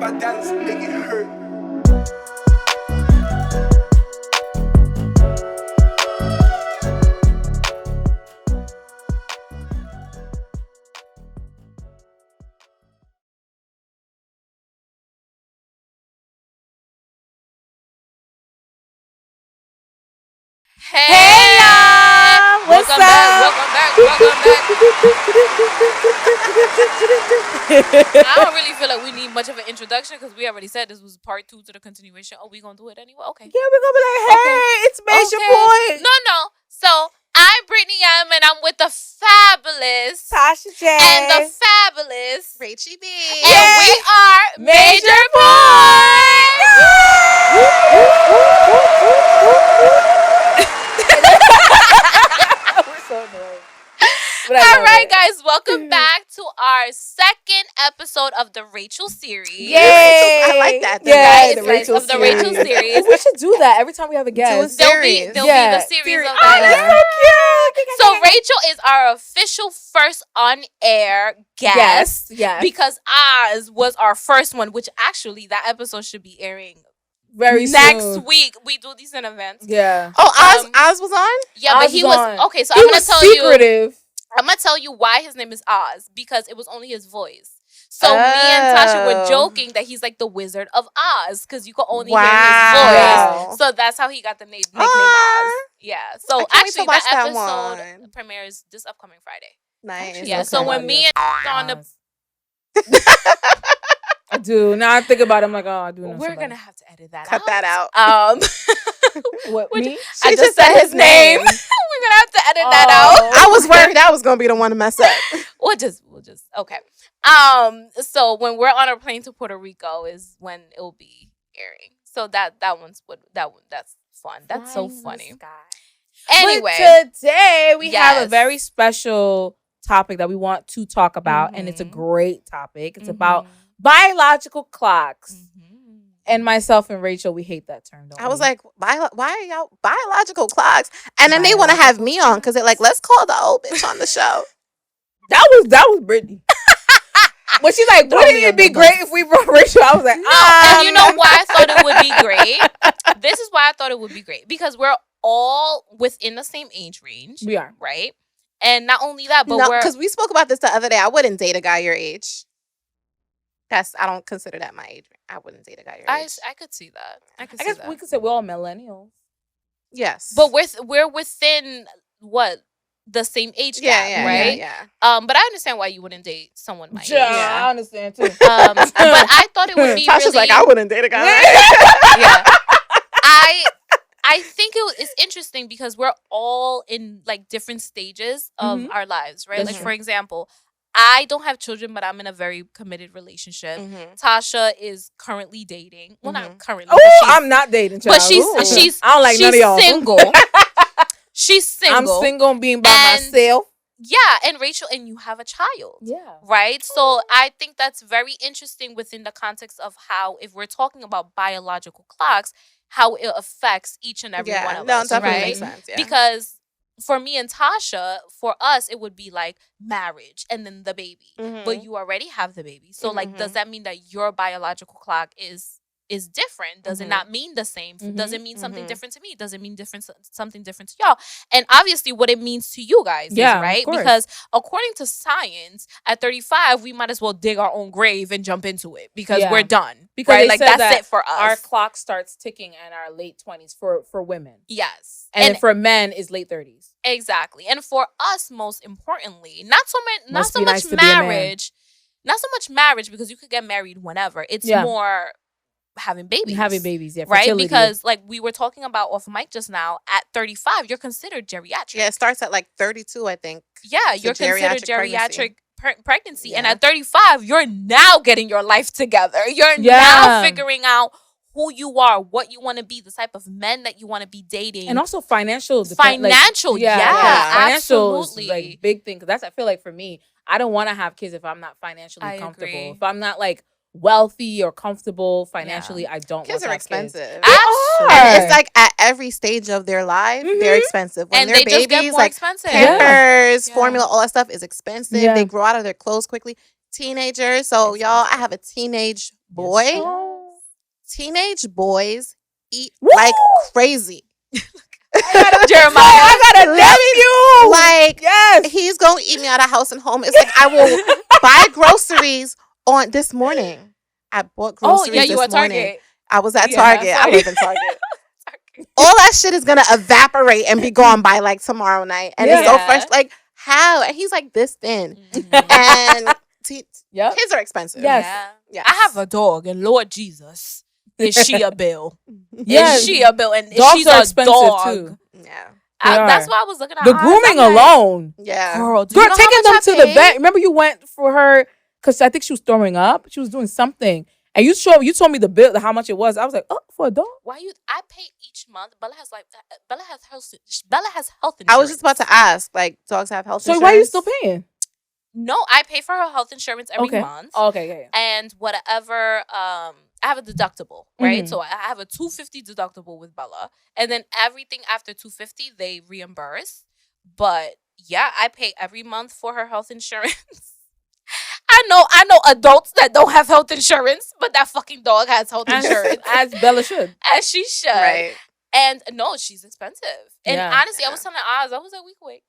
$25, make it hurt. Hey y'all! What's up? Welcome back. I don't really feel like we need much of an introduction because we already said this was part 2 to the continuation. Oh, we gonna do it anyway? Okay. Yeah, we're gonna be like, hey, it's MajahPoint. No. So I'm Brittany M, and I'm with the fabulous Tasha J. and the fabulous Rachie B. and we are MajahPoint. We're so annoying. All right, guys, welcome back to our second episode of the Rachel series. Yay! I like that. Yeah, the Rachel of the Rachel series. We should do that every time we have a guest. There'll be the series of Oh, that. so cute. So Rachel is our official first on-air guest. Yes. Because Oz was our first one, which actually that episode should be airing Very next soon. week. We do these in events. Yeah. Oh, Oz was on? Yeah, but Oz he was was on. okay. So He I'm gonna was tell secretive. you. I'm gonna tell you why his name is Oz, because it was only his voice. So me and Tasha were joking that he's like the Wizard of Oz because you could only hear his voice. So that's how he got the nickname Oz. Yeah. So I can't wait to actually, watch that that episode one. premieres this upcoming Friday. Nice. Yeah. Okay. So when me and on the I do. Now I think about it, I'm like, oh, I do know we're somebody. gonna have to edit that Cut out. that out. What, me? I just said his name. We're gonna have to edit that out. I was worried that was going to be the one to mess up. We'll just okay. So when we're on our plane to Puerto Rico is when it will be airing. So that's fun. That's so funny. Anyway, But today we have a Yes. very special topic that we want to talk about, and it's a great topic. It's about biological clocks. And myself and Rachel, we hate that term. Don't I was we? like, why are y'all biological clocks? And then they want to have me on because they're like, let's call the old bitch on the show. that was Brittany. But she's like, wouldn't it be great if we brought Rachel? I was like, and you know why I thought it would be great? This is why I thought it would be great, because we're all within the same age range. We are. Right? And not only that, but No, we're because we spoke about this the other day. I wouldn't date a guy your age. I don't consider that my age. I wouldn't date a guy your age. I could see that. I guess we could say we're all millennials. Yes. But we're within what? The same age gap, right? Yeah. But I understand why you wouldn't date someone my age. I understand too. But I thought it would be Tasha's really like, I wouldn't date a guy. yeah. I think it's interesting because we're all in like different stages of our lives, right? That's like true. for example, I don't have children, but I'm in a very committed relationship. Tasha is currently dating. Well, not currently. Oh, I'm not dating, child. But she's I don't like none of y'all. Single. She's single. I'm single and being by myself. Yeah, and Rachel, and you have a child. Yeah. Right? So I think that's very interesting within the context of how, if we're talking about biological clocks, how it affects each and every one of us, it definitely right? makes sense. Yeah. Because for me and Tasha, for us, it would be like marriage and then the baby. But you already have the baby. So like, does that mean that your biological clock is different? Does it not mean the same? Does it mean something different to me? Does it mean something different to y'all? And obviously what it means to you guys is, right? Because according to science, at 35, we might as well dig our own grave and jump into it because we're done. Because right? Like that's it for us. Our clock starts ticking in our late 20s for women. Yes. And for men is late 30s. Exactly. And for us, most importantly, not so much marriage, because you could get married whenever. It's more having babies. Yeah. Right? Fertility. Because like we were talking about off mic just now, at 35, you're considered geriatric. Yeah, it starts at like 32, I think. Yeah, you're considered geriatric pregnancy. Yeah. And at 35, you're now getting your life together. You're now figuring out who you are, what you want to be, the type of men that you want to be dating. And also financial. Financial, Financial absolutely. is like big thing. Because I feel like for me, I don't want to have kids if I'm not financially comfortable. Agree. If I'm not like wealthy or comfortable financially, I don't Kids want to are have expensive. Kids. Absolutely. And it's like at every stage of their life, they're expensive. When And they're they just get babies, more like expensive. Pampers, Yeah. formula, all that stuff is expensive. Yeah. They grow out of their clothes quickly. Teenagers. So y'all, I have a teenage boy, Yes. teenage boys eat Woo! like crazy. Jeremiah, I got a nephew. Like, yes. he's going to eat me out of house and home. It's like, I will buy groceries on this morning. I bought groceries you this at morning. Target. I was at Yeah, Target. I funny. live in Target. All that shit is going to evaporate and be gone by like tomorrow night. And it's so fresh. Like, how? And he's like this thin. And kids are expensive. Yes. I have a dog, and Lord Jesus, is she a bill? Yes. Is she a bill? And Dogs she's are a expensive dog. too. Yeah. That's why I was looking at the Oz. grooming I'm like, alone. Yeah. Girl, do you know taking how them much to I the pay? vet. Remember you went for her because I think she was throwing up. She was doing something, and you told me the bill, how much it was. I was like, oh, for a dog. Why you? I pay each month. Bella has health insurance. I was just about to ask, like, dogs have health insurance? So why are you still paying? No, I pay for her health insurance every month. Okay. And whatever, I have a deductible, right? Mhm. So I have a $250 deductible with Bella, and then everything after $250 they reimburse. But yeah, I pay every month for her health insurance. I know adults that don't have health insurance, but that fucking dog has health insurance, as Bella should, as she should. Right. And no, she's expensive. And Yeah. honestly, I was telling Oz, I was like, we could wait.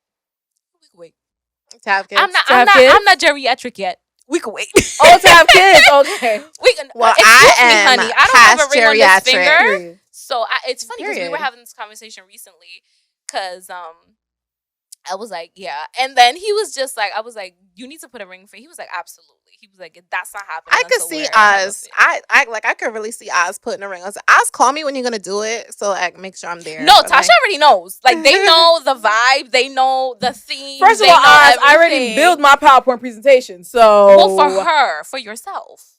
To have kids? I'm kids? not geriatric yet. We could wait. Oh, to have kids. Okay. We can. Well, excuse I me, am honey. I don't have a ring on this past finger. Period. So it's funny because we were Period. having this conversation recently because I was like, yeah. And then he was just like, I was like, you need to put a ring for. He was like, absolutely. He was like, that's not happening. I could see Oz. I could really see Oz putting a ring on. Oz, call me when you're gonna do it, so I can make sure I'm there. No, But, Tasha already knows. Like, they know the vibe. They know the theme. First of all, Oz, I already built my PowerPoint presentation. So Well, for her, for yourself.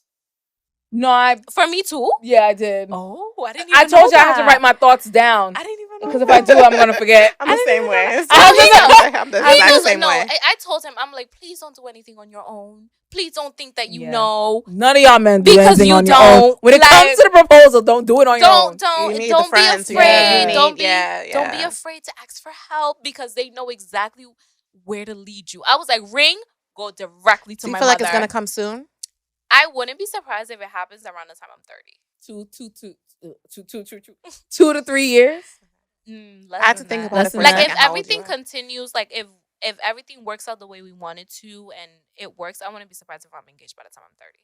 No, for me too. Yeah, I did. Oh, I didn't. Even I told you know I have to write my thoughts down. I didn't even know because if I do, I'm gonna forget. I'm the same way. I'm the exact same no, way. I told him, I'm like, please don't do anything on your own. Please don't think that you know. None of y'all men do because anything you on don't. your own. When it comes to the proposal, don't do it on your own. Don't You need be the friends. afraid. Yeah. Don't be Yeah. afraid to ask for help because they know exactly where to lead you. I was like, ring, go directly to Do you my feel mother. like it's gonna come soon? I wouldn't be surprised if it happens around the time I'm 30. 2 to 3 years. I have to think about it for a like second. if How old everything you are. continues, like if everything works out the way we want it to and it works, I wouldn't be surprised if I'm engaged by the time I'm 30.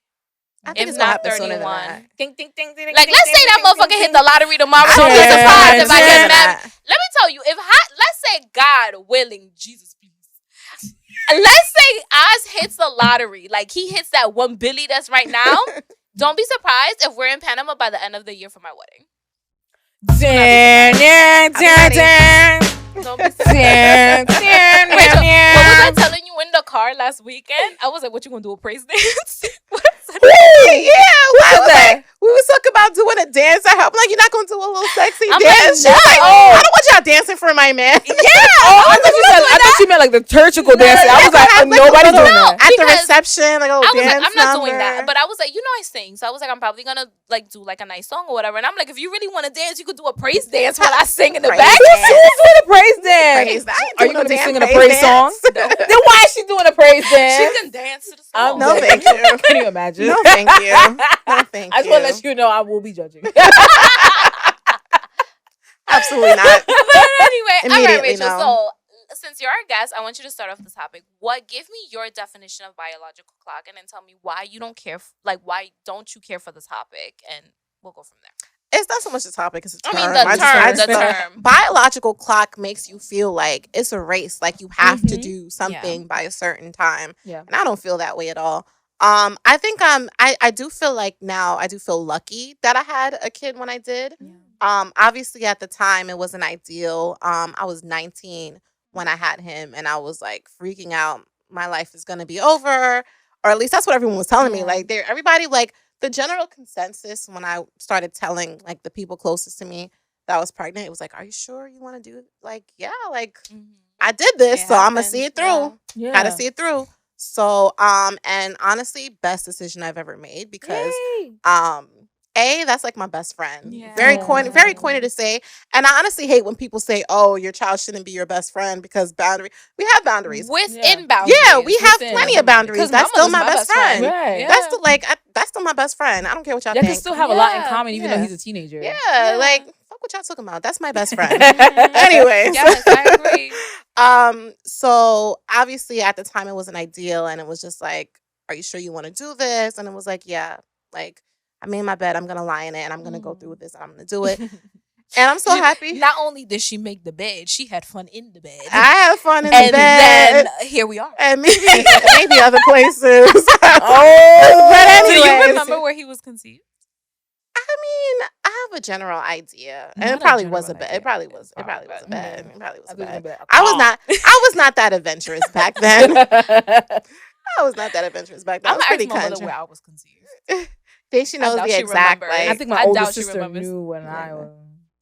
I think If it's gonna not happen sooner than 31. that. Ding, ding, ding, ding, Like, ding, let's ding, say that ding, motherfucker ding, hit ding. the lottery tomorrow. Don't be Yeah, surprised if I yeah. get married. Let me tell you, let's say God willing, Jesus please. Let's say Oz hits the lottery, like he hits that 1 billion that's right now. Don't be surprised if we're in Panama by the end of the year for my wedding. Don't be Rachel, what was I telling you in the car last weekend? I was like, what you gonna do, a praise dance? We was talking about doing a dance. I'm like, you're not gonna do a little sexy I'm dance? like, no. I don't want y'all dancing for my man. I thought you meant like the churchical dancing. I was like, nobody's doing that. At the reception, like a little I was dance like, I'm not doing number. that. But I was like, I sing. So I was like, I'm probably gonna like do like a nice song or whatever. And I'm like, if you really want to dance, you could do a praise dance while I sing in the Praise back. dance. Who's doing a praise dance? Praise dance. Are you gonna be Damn singing a praise song? dance. Then why is she doing a praise She dance? can dance to the song. No, thank you. Can you imagine? No, thank you. No, thank you. I just want to let you know I will be judging. Absolutely not. But anyway, all right, Immediately Rachel. no. So since you're our guest, I want you to start off the topic. Give me your definition of biological clock, and then tell me why you don't care. Why don't you care for the topic? And we'll go from there. It's not so much the topic, it's a term. The term. Biological clock makes you feel like it's a race, like you have to do something by a certain time. Yeah. And I don't feel that way at all. I think I do feel like now I do feel lucky that I had a kid when I did. Yeah. Obviously at the time it wasn't ideal. I was 19 when I had him and I was like freaking out. My life is gonna be over, or at least that's what everyone was telling me. Like everybody, like the general consensus when I started telling like the people closest to me that I was pregnant, it was like, are you sure you want to do it? Like, yeah, like I did this, so I'm gonna see it through. Yeah. Gotta see it through. So and honestly, best decision I've ever made because That's like my best friend. Yeah. Very corny to say. And I honestly hate when people say, "Oh, your child shouldn't be your best friend," because we have boundaries. Within boundaries. Yeah, we have plenty of boundaries. That's still my best friend. Right. Yeah. That's that's still my best friend. I don't care what y'all Y'all think. can still have a lot in common, even though he's a teenager. Yeah, like fuck what y'all talking about. That's my best friend. Anyways, yes, I agree. So obviously at the time it wasn't ideal, and it was just like, "Are you sure you want to do this?" And it was like, "Yeah, like I made my bed. I'm gonna lie in it, and I'm gonna go through with this, and I'm gonna do it." And I'm so happy. Not only did she make the bed, she had fun in the bed. I had fun in the bed. And then here we are. And maybe other places. But anyway, do you remember where he was conceived? I mean, I have a general idea, and Not it probably a was a general bed. idea. It probably was a bed. Probably It probably was a bed. It probably was a bed. I I was not that adventurous back then. I was not that adventurous back then. I'm I was gonna pretty ask my mother country. where I was conceived. Think she knows doubt the she exact remembers. like. I think my I older doubt she sister remembers. knew when I was.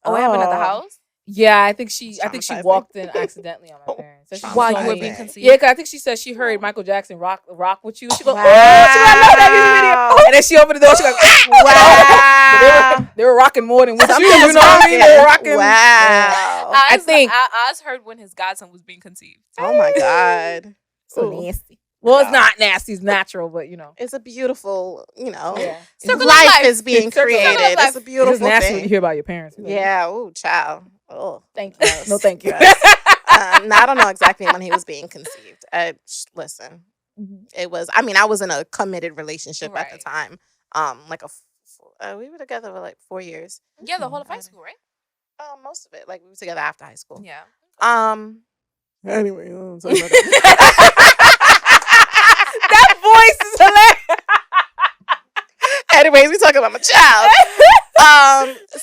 Oh, it happened at the house? Yeah, I think she Traumatizing. walked in accidentally on my parents. So she Traumatizing. While saw you were me. being conceived? Yeah, because I think she said she heard Michael Jackson rock with you. She goes, Wow. "Oh, she goes, I love that music video." And then she opened the door. She goes, Wow. But they were rocking more than with you. Something You was know what I mean? They were rocking. Wow. I think- Oz heard when his godson was being conceived. Oh my God. So Ooh. nasty. Well, it's not nasty. It's natural, but you know. It's a beautiful, Yeah. Circle of life life. is being Circle of created. life. It's a It's beautiful just nasty when you thing. hear about your parents. Yeah. Ooh, child. Oh. Thank you. No, thank you. No, I don't know exactly when he was being conceived. Listen, it was. I mean, I was in a committed relationship at the Right. time. We were together for like 4 years. Yeah, the whole of high school, right? Most of it. Like we were together after high school. Yeah. Anyway, That voice is hilarious. anyways, we talking about my child.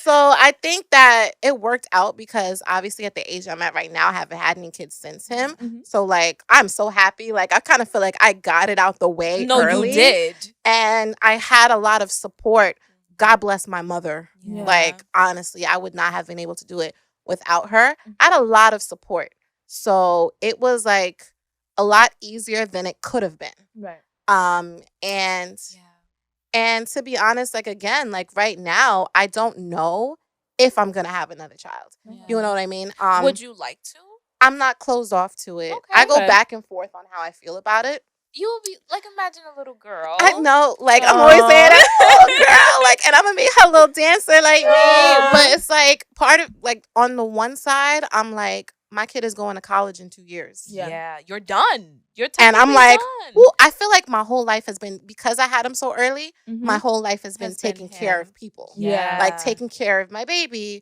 So I think that it worked out because obviously at the age I'm at right now, I haven't had any kids since him. Mhm. So like I'm so happy. Like I kind of feel like I got it out the way No, early. you did. And I had a lot of support. God bless my mother. Yeah. Like honestly, I would not have been able to do it without her. I had a lot of support. So it was like a lot easier than it could have been. Right. And to be honest, like again, like right now, I don't know if I'm gonna have another child. You know what I mean? Would you like to? I'm not closed off to it. Okay. I go Okay. back and forth on how I feel about it. You will be like, imagine a little girl. I know, like I'm always saying that, oh girl, like, and I'm gonna be her little dancer like me. But it's like part of like on the one side, I'm like, my kid is going to college in 2 years. Yeah, you're done. You're And I'm technically like, done. well, I feel like my whole life has been because I had him so early. Mhm. My whole life has been Has been taking care him. of people. Yeah. Like taking care of my baby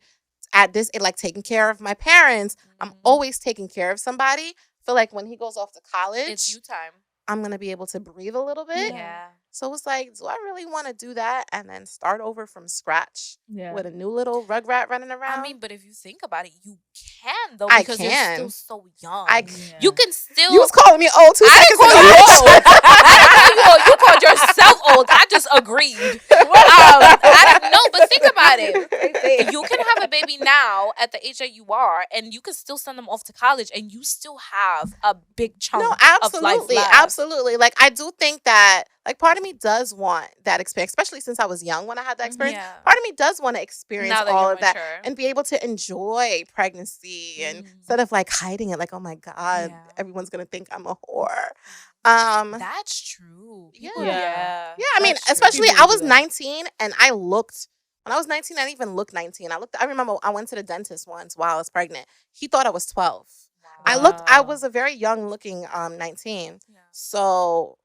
at this, like taking care of my parents. I'm always taking care of somebody. I feel like when he goes off to college, It's you time. I'm gonna be able to breathe a little bit. Yeah. So it's like, do I really want to do that and then start over from scratch Yeah. with a new little rugrat running around? I mean, but if you think about it, you can though I because can. you're still so young. Yeah. You can still. You was calling me old 2 I seconds didn't call ago. you bitch. old. I didn't call you old. You called yourself old. I just agreed. I didn't know, but think about it. You can have a baby now at the age that you are, and you can still send them off to college, and you still have a big chunk No, of life absolutely, left. absolutely. Like I do think that, like, part of me does want that experience, especially since I was young when I had that experience. Yeah. Part of me does want to experience Now that all you're of that mature. and be able to enjoy pregnancy and instead of like hiding it, like, oh my God, Yeah. everyone's gonna think I'm a whore. That's true. People, Yeah. Yeah, I mean, That's true. especially People I do was that. 19 and I looked. When I was 19, I didn't even look 19. I remember I went to the dentist once while I was pregnant. He thought I was 12. I Wow. was a very young looking 19. Yeah. So,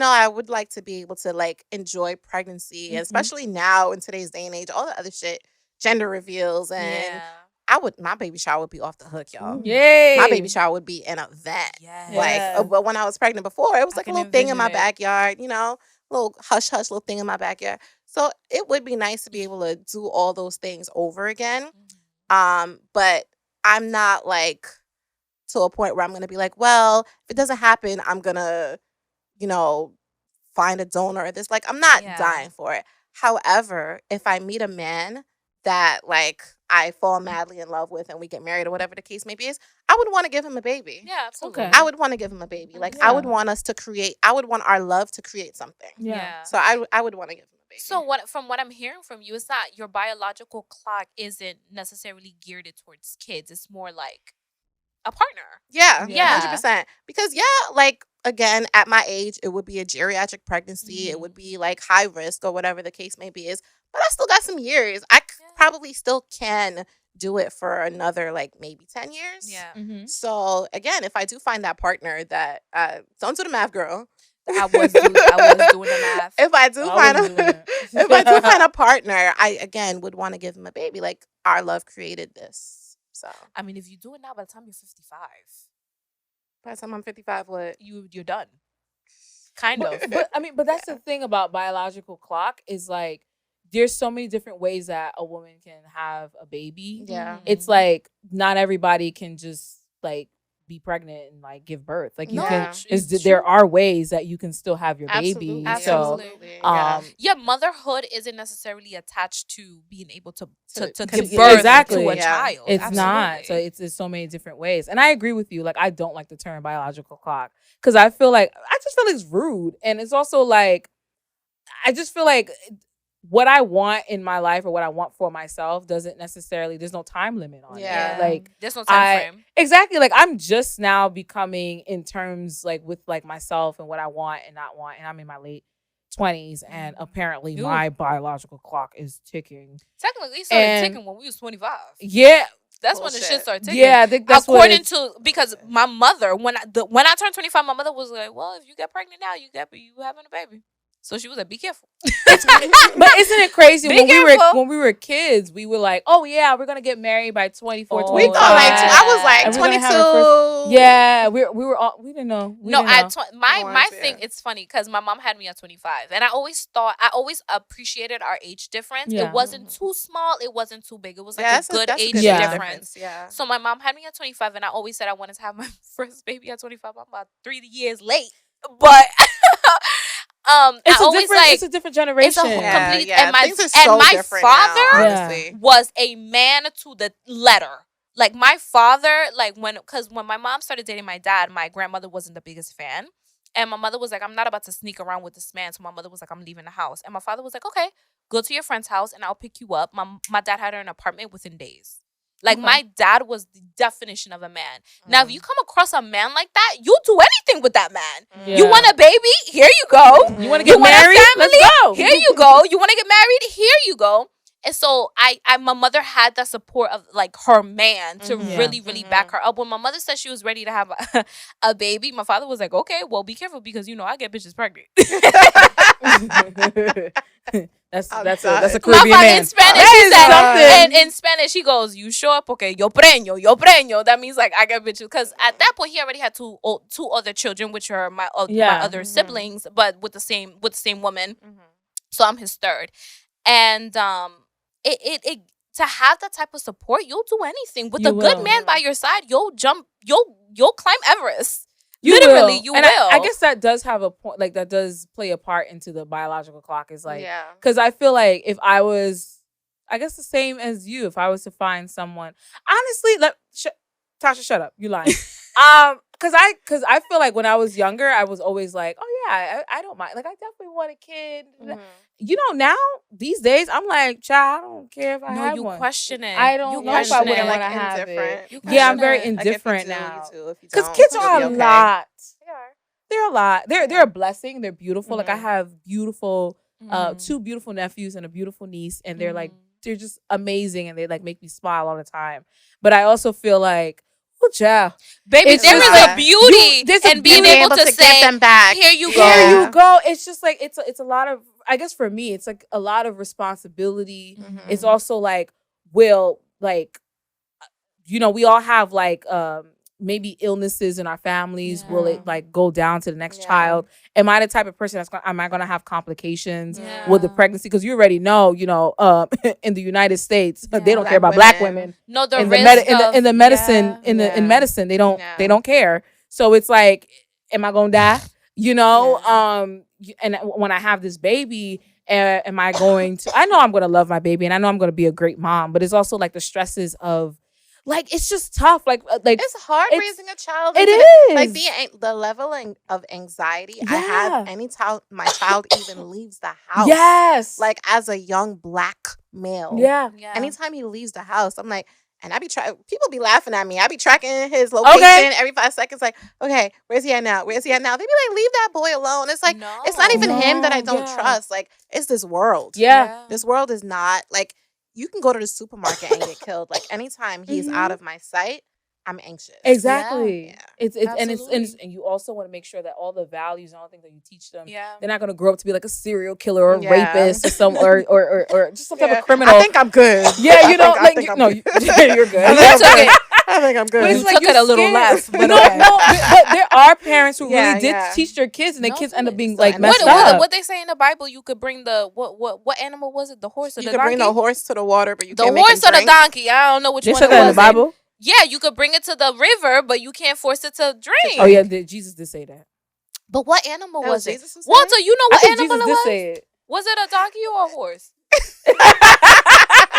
I would like to be able to like enjoy pregnancy, and especially now in today's day and age, all the other shit, gender reveals, and my baby shower would be off the hook, y'all. Yay. My baby shower would be an event. Yeah. Like, but when I was pregnant before, it was I like a can little thing in my envision it. backyard, little hush hush little thing in my backyard. So it would be nice to be able to do all those things over again. But I'm not like to a point where I'm gonna be like, well, if it doesn't happen, I'm gonna, find a donor or this. Like, I'm not Yeah. dying for it. However, if I meet a man that like I fall madly in love with and we get married or whatever the case may be is, I would want to give him a baby. Yeah, absolutely. Okay. I would want to give him a baby. Like I would Yeah. want us to create. I would want our love to create something. Yeah. So I would want to give him a baby. So from what I'm hearing from you is that your biological clock isn't necessarily geared towards kids. It's more like a partner. Yeah, Yeah. 100%. Because like again, at my age, it would be a geriatric pregnancy. It would be like high risk or whatever the case may be. But I still got some years. I probably still can do it for another like maybe 10 years. Yeah. So again, if I do find that partner that don't do the math, girl. I was doing the math. If I do find a partner, I again would want to give him a baby. Like our love created this. So I mean, if you do it now, by the time you're 55, by the time I'm 55, what? You're done. Kind of. But I mean, but that's the thing about biological clock is like there's so many different ways that a woman can have a baby. Yeah. It's like not everybody can just like be pregnant and like give birth. Like you can there are ways that you can still have your baby. Absolutely. So motherhood isn't necessarily attached to being able to give birth to a child. It's not. So it's so many different ways. And I agree with you. Like I don't like the term biological clock because I just feel like it's rude. And it's also like I just feel like what I want in my life or what I want for myself doesn't necessarily, there's no time limit on it. Like there's no time frame. Exactly. Like I'm just now becoming in terms like with like myself and what I want and not want. And I'm in my late 20s and apparently my biological clock is ticking. Technically it started ticking when we was 25. Yeah. That's when the shit started ticking. Yeah, I think that's according to because my mother when I turned 25, my mother was like, "Well, if you get pregnant now, you having a baby." So she was like, "Be careful." But isn't it crazy when we were kids, we were like, "Oh yeah, we're gonna get married by 24, 25." We thought like I was like 22. Yeah, we didn't know. My thing, it's funny because my mom had me at 25, and I always appreciated our age difference. Yeah. It wasn't too small, it wasn't too big. It was like a good age difference. Yeah. So my mom had me at 25, and I always said I wanted to have my first baby at 25. I'm about 3 years late, but. It's a different generation. It's a complete, and my father was a man to the letter. Like my father, like when my mom started dating my dad, my grandmother wasn't the biggest fan, and my mother was like, "I'm not about to sneak around with this man." So my mother was like, "I'm leaving the house," and my father was like, "Okay, go to your friend's house, and I'll pick you up." My dad had her an apartment within days. Like, my dad was the definition of a man. Now, if you come across a man like that, you'll do anything with that man. Yeah. You want a baby? Here you go. You want to get married? Let's go. Here you go. You want to get married? Here you go. And so, my mother had the support of, like, her man to really, really back her up. When my mother said she was ready to have a baby, my father was like, okay, well, be careful because, I get bitches pregnant. That's a Caribbean man. In Spanish, he said something. In Spanish, he goes, "You sure? Porque yo preño." That means like I got bitches. Because at that point, he already had two other children, which are my other siblings, but with the same woman. So I'm his third, and it to have that type of support, you'll do anything with a good man by your side. You'll climb Everest. Literally, you will. I guess that does have a point. Like that does play a part into the biological clock. Is like, because I feel like if I was, I guess the same as you. If I was to find someone, honestly, Tasha, shut up. You lying. Because I feel like when I was younger, I was always like, oh yeah, I don't mind. Like I definitely want a kid. Now these days, I'm like, child, I don't care if I have one. You question it. I don't know if I wouldn't want to have it. Yeah, I'm very indifferent now. Because kids are a lot. They're a lot. They're a blessing. They're beautiful. Like I have beautiful, 2 beautiful nephews and a beautiful niece, and they're like they're just amazing, and they like make me smile all the time. But I also feel like, oh, child, baby, there is a beauty in being able to say, get them back. Here you go. Here you go. It's just like it's a lot of. I guess for me, it's like a lot of responsibility. It's also like, we all have like maybe illnesses in our families. Will it like go down to the next child? Am I the type of person am I gonna have complications with the pregnancy? Because you already know, in the United States, they don't care about black women. No, the in risk in medicine, they don't care. So it's like, am I gonna die? And when I have this baby, am I going to? I know I'm gonna love my baby, and I know I'm gonna be a great mom. But it's also like the stresses of like it's just tough. Like it's hard raising a child. It is like the level of anxiety I have anytime my child even leaves the house. Yes, like as a young Black male. Yeah. Anytime he leaves the house, I'm like, and I be people be laughing at me. I be tracking his location every 5 seconds. Like, okay, where's he at now? Where's he at now? They be like, leave that boy alone. It's like, it's not even him that I don't trust. Like, it's this world. Yeah. This world is not like, you can go to the supermarket and get killed. Like, anytime he's out of my sight, I'm anxious. Exactly. Yeah. It's and you also want to make sure that all the values and all the things that you teach them, they're not going to grow up to be like a serial killer or a rapist or some or just some type of criminal. I think I'm good. Yeah, you know, like you're good. I think I'm good. But you took it a little less. But but there are parents who really did teach their kids, and their kids end up being like messed up. What they say in the Bible, you could bring the what animal was it? The horse or the donkey? You could bring the horse to the water, but you can't the horse or the donkey. I don't know which one. They said that in the Bible. Yeah, you could bring it to the river, but you can't force it to drink. Oh yeah, Jesus did say that. But what animal was it? Jesus Walter, you know what animal Jesus it was? Did say it. Was it a donkey or a horse?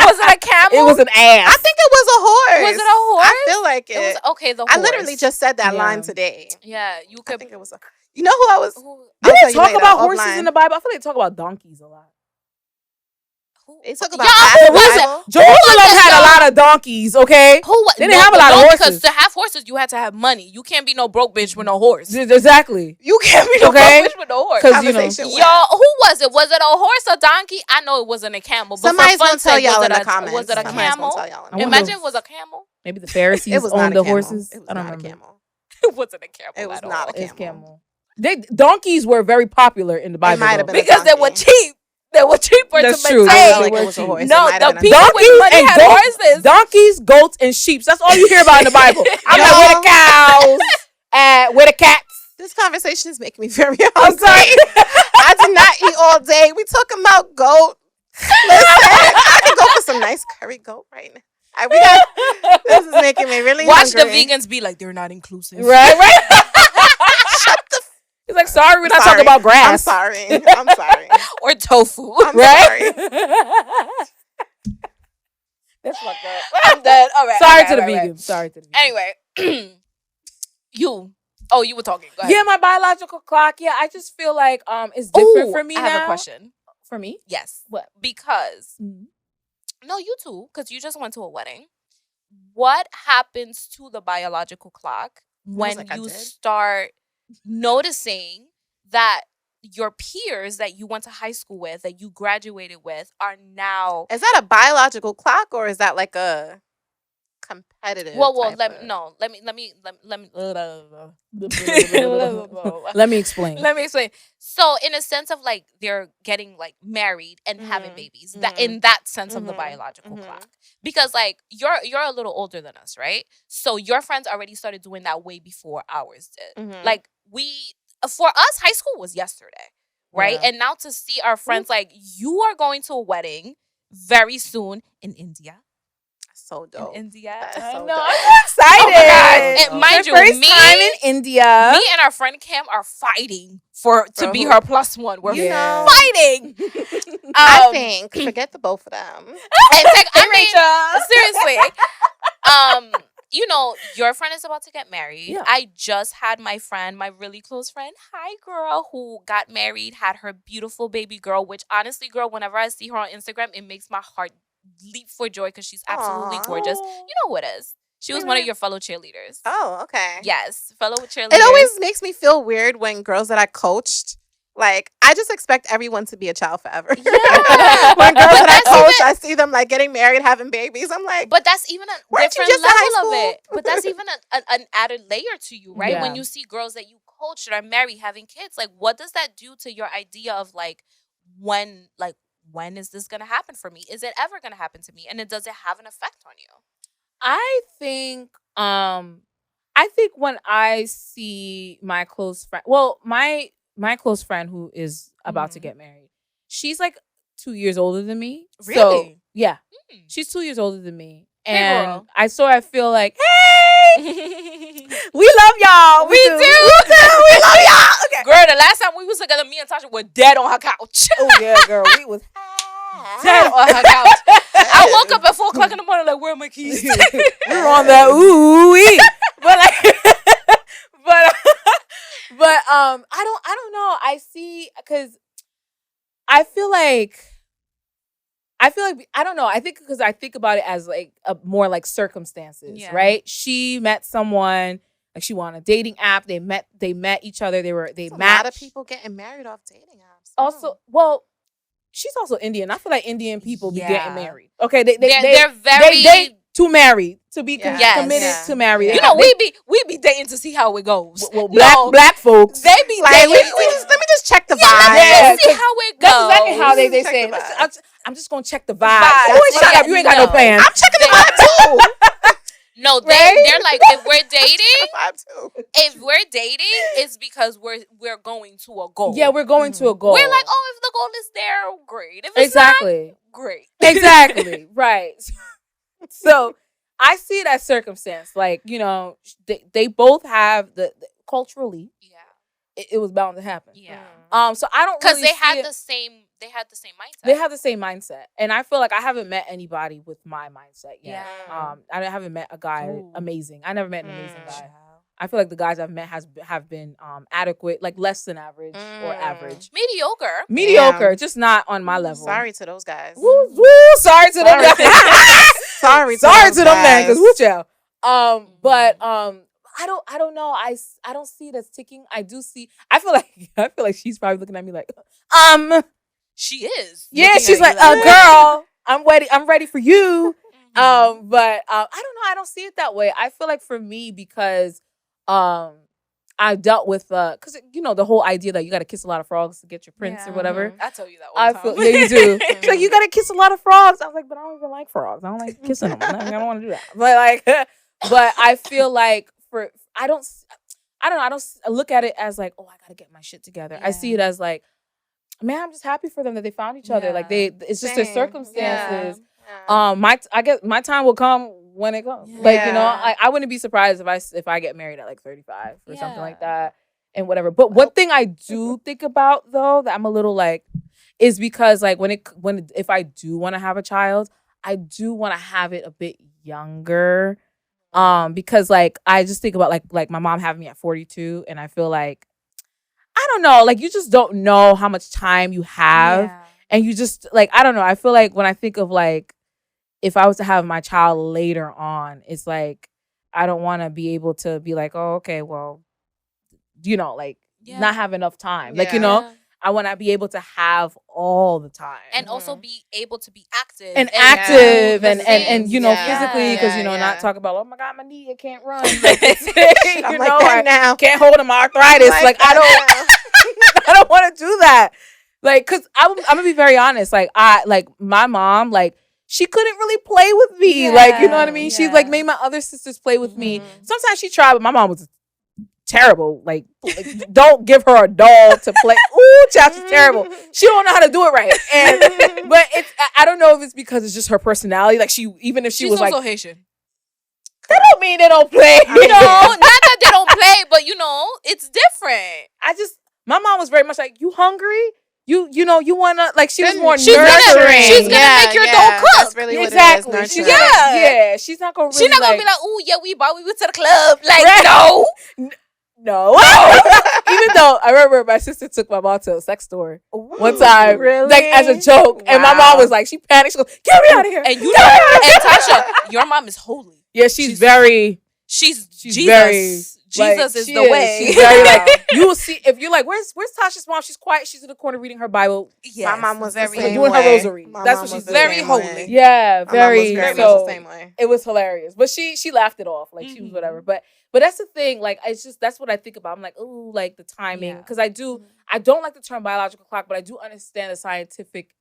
Was it a camel? It was an ass. I think it was a horse. Was it a horse? I feel like it. It was okay. The horse. I literally just said that line today. Yeah, you could. I think it was. You know who I was? Did they talk about horses in the Bible? I feel like they talk about donkeys a lot. They talk about Jerusalem had a lot of donkeys, okay? They didn't have a lot of horses. Because to have horses, you had to have money. You can't be no broke bitch with no horse. Exactly. You can't be no broke bitch with no horse. Because, you know. Y'all, who was it? Was it a horse or donkey? I know it wasn't a camel. But somebody's going to tell y'all in the comments. Was it a camel? Imagine it was a camel. Maybe the Pharisees owned the horses. I don't remember. It wasn't a camel. It was not a camel. Donkeys were very popular in the Bible. Because they were cheap. They were cheaper That's to true. maintain. Like it was a horse. No, the people with money had horses. Donkeys, goats, and sheep. That's all you hear about in the Bible. I'm like, where the cows? Where the cats? This conversation is making me very hungry. I'm sorry. I did not eat all day. We talking about goat. Listen, I could go for some nice curry goat right now. This is making me really Watch hungry. the vegans be like, they're not inclusive. Right? Shut the He's like, sorry, we're not talking about grass. I'm sorry. Or tofu. I'm sorry. That's fucked up. I'm dead. All right. Sorry to the vegans. Sorry to the vegans. Anyway, you were talking. Go ahead. Yeah, my biological clock. Yeah, I just feel like it's different for me now. I have a question. For me? Yes. What? Because, no, you too, because you just went to a wedding. What happens to the biological clock when you start noticing that your peers that you went to high school with, that you graduated with, are now... Is that a biological clock or is that like a competitive? Let me explain. Let me explain. So, in a sense of like they're getting like married and having babies, that in that sense of the biological clock, because like you're a little older than us, right? So your friends already started doing that way before ours did. Like for us, high school was yesterday, right? And now to see our friends, like you are going to a wedding very soon in India. So dope. In India. I know. I'm excited. And mind you, first time in India. Me and our friend Cam are fighting to be her plus one. We're fighting. I think forget the both of them. Seriously. You know, your friend is about to get married. Yeah. I just had my friend, my really close friend, hi girl, who got married, had her beautiful baby girl, which honestly, girl, whenever I see her on Instagram, it makes my heart leap for joy because she's absolutely gorgeous. You know who it is. She was one of your fellow cheerleaders. Oh, okay. Yes, fellow cheerleaders. It always makes me feel weird when girls that I coached, like, I just expect everyone to be a child forever. Yeah. When girls that I coach, I see them like getting married, having babies. I'm like, but that's even a different level of it. But that's even an added layer to you, right? Yeah. When you see girls that you coach that are married, having kids, like, what does that do to your idea of like when is this gonna happen for me? Is it ever gonna happen to me? And does it have an effect on you? I think when I see my close friend, my close friend who is about to get married, she's like 2 years older than me. Really? So, yeah. She's 2 years older than me. And I feel like, hey, we love y'all. We do. We love y'all. Okay. Girl, the last time we was together, me and Tasha were dead on her couch. Oh, yeah, girl. We was dead on her couch. I woke up at 4:00 in the morning like, where are my keys? We were on that ooh-wee. But like, but I don't know. I see, because I feel like I don't know. I think because I think about it as like more like circumstances, right? She met someone, like she went on a dating app. They met each other. They matched. A lot of people getting married off dating apps. Also, well, she's also Indian. I feel like Indian people be getting married. Okay, they're very they too married to be committed to marry. You know, we be dating to see how it goes. Well, black folks, they be like, let me just check the vibe. Let me see how it goes. That's exactly how they say. I'm just gonna check the vibe. Boy, shut up! You ain't got no plans. I'm checking the vibe too. No, they're like, if we're dating, it's because we're going to a goal. Yeah, we're going to a goal. We're like, oh, if the goal is there, great. If it's not, great. Exactly. Right. So I see it as circumstance. Like, you know, they both have the culturally. Yeah. It was bound to happen. Yeah. So I don't because they had the same mindset. They have the same mindset, and I feel like I haven't met anybody with my mindset yet. Yeah. I haven't met a guy amazing. I never met an amazing guy. I feel like the guys I've met have been adequate, like less than average or average, mediocre, just not on my level. Sorry to those guys. Woo, sorry to them guys. sorry to them men, because woo child. But I don't know. I don't see it as ticking. I do see. I feel like she's probably looking at me like, she is. Yeah, she's like, girl, I'm ready for you. But I don't know. I don't see it that way. I feel like for me, because I dealt with because you know the whole idea that you got to kiss a lot of frogs to get your prince or whatever. I tell you that all the time. Yeah, you do. It's like, you got to kiss a lot of frogs. I was like, but I don't even like frogs. I don't like kissing them. I don't want to do that. But like, but I feel like I don't look at it as like, oh, I got to get my shit together. I see it as like, man, I'm just happy for them that they found each other. Like it's just their circumstances. I guess my time will come when it comes. Like, you know, I wouldn't be surprised if I get married at like 35 or something like that and whatever. But one thing I do think about though that I'm a little like is because like if I do want to have a child, I do want to have it a bit younger. Because like I just think about like my mom having me at 42, and I feel like I don't know, like you just don't know how much time you have, and you just like I don't know. I feel like when I think of like if I was to have my child later on, it's like I don't want to be able to be like, oh, okay, well, you know, like not have enough time, like you know. I want to be able to have all the time, and also be able to be active and you know physically, because you know not talk about, oh my god, my knee, I can't run. Like, you know, like now can't hold them arthritis. Like I don't want to do that. Like, cause I'm gonna be very honest. Like my mom, like she couldn't really play with me. Like, you know what I mean? She like made my other sisters play with me. Sometimes she tried, but my mom was terrible. Like don't give her a doll to play. Ooh, child, she's terrible. She don't know how to do it right. And but I don't know if it's because it's just her personality. Like she's was also like Haitian. That don't mean they don't play. You know, not that they don't play, but you know, it's different. My mom was very much like, you hungry? You know, you wanna, like, she was more nurturing. She's gonna make your dough cook. That's really exactly what it is. Yeah. She's not gonna really, she's not gonna be like, ooh, yeah, we went to the club. Like, no. Even though I remember my sister took my mom to a sex store one time, like as a joke, and my mom was like, she panicked. She goes, "Get me out of here!" And you know, and Tasha, your mom is holy. Yeah, she's very. She's Jesus. Very. Jesus is the way. She's very like, you will see if you're like, where's Tasha's mom? She's quiet. She's in the corner reading her Bible. Yes, my mom was very doing her rosary. That's what she's very holy. Yeah, very. So the same way. It was hilarious, but she laughed it off. Like she was whatever. But that's the thing. Like it's just that's what I think about. I'm like, ooh, like the timing, because I don't like the term biological clock, but I do understand the scientific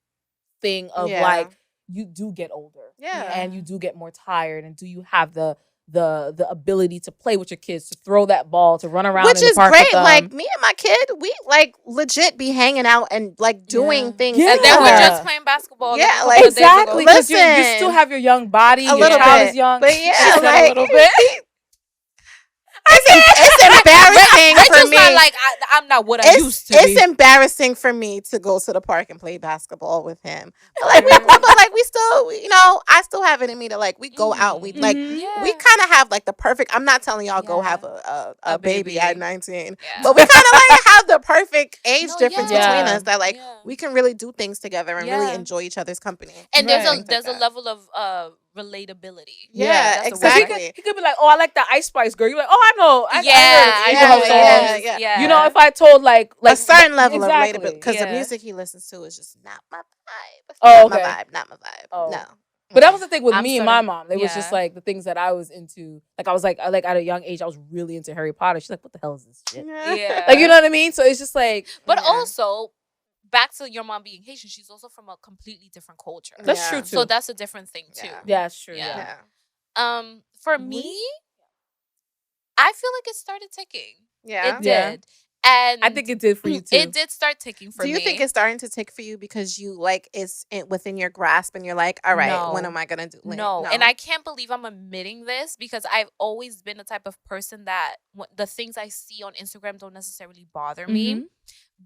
thing of like you do get older, and you do get more tired, and do you have the ability to play with your kids, to throw that ball, to run around, which in the park is great. Like me and my kid, we like legit be hanging out and like doing things. And then we're just playing basketball. Yeah, like exactly. Because you still have your young body. Your child is young, but like a little bit. It's embarrassing. embarrassing for me. Not like I'm not what I used to be. It's embarrassing for me to go to the park and play basketball with him. But like we still, you know, I still have it in me to like we go out. We like we kind of have like the perfect. I'm not telling y'all go have a baby at 19, but we kind of like have the perfect age difference between us that like we can really do things together and really enjoy each other's company. And there's a level of relatability. Yeah, exactly. He could be like, oh, I like the Ice Spice Girl. You're like, oh, I know. I know. Yeah. You know, if I told like a certain level of relatability, because the music he listens to is just not my vibe. Not my vibe. Oh. No. But that was the thing with me and my mom. It was just like the things that I was into. Like I was like at a young age, I was really into Harry Potter. She's like, what the hell is this shit? Yeah. Like, you know what I mean? So it's just like. But also, back to your mom being Haitian, she's also from a completely different culture. That's true too. So that's a different thing too. Yeah, it's true. Yeah. For me, I feel like it started ticking. Yeah. It did. And I think it did for you too. It did start ticking for me. Do you think it's starting to tick for you because you like it's within your grasp and you're like, all right, when am I gonna do? Like, no, and I can't believe I'm admitting this because I've always been the type of person that the things I see on Instagram don't necessarily bother me,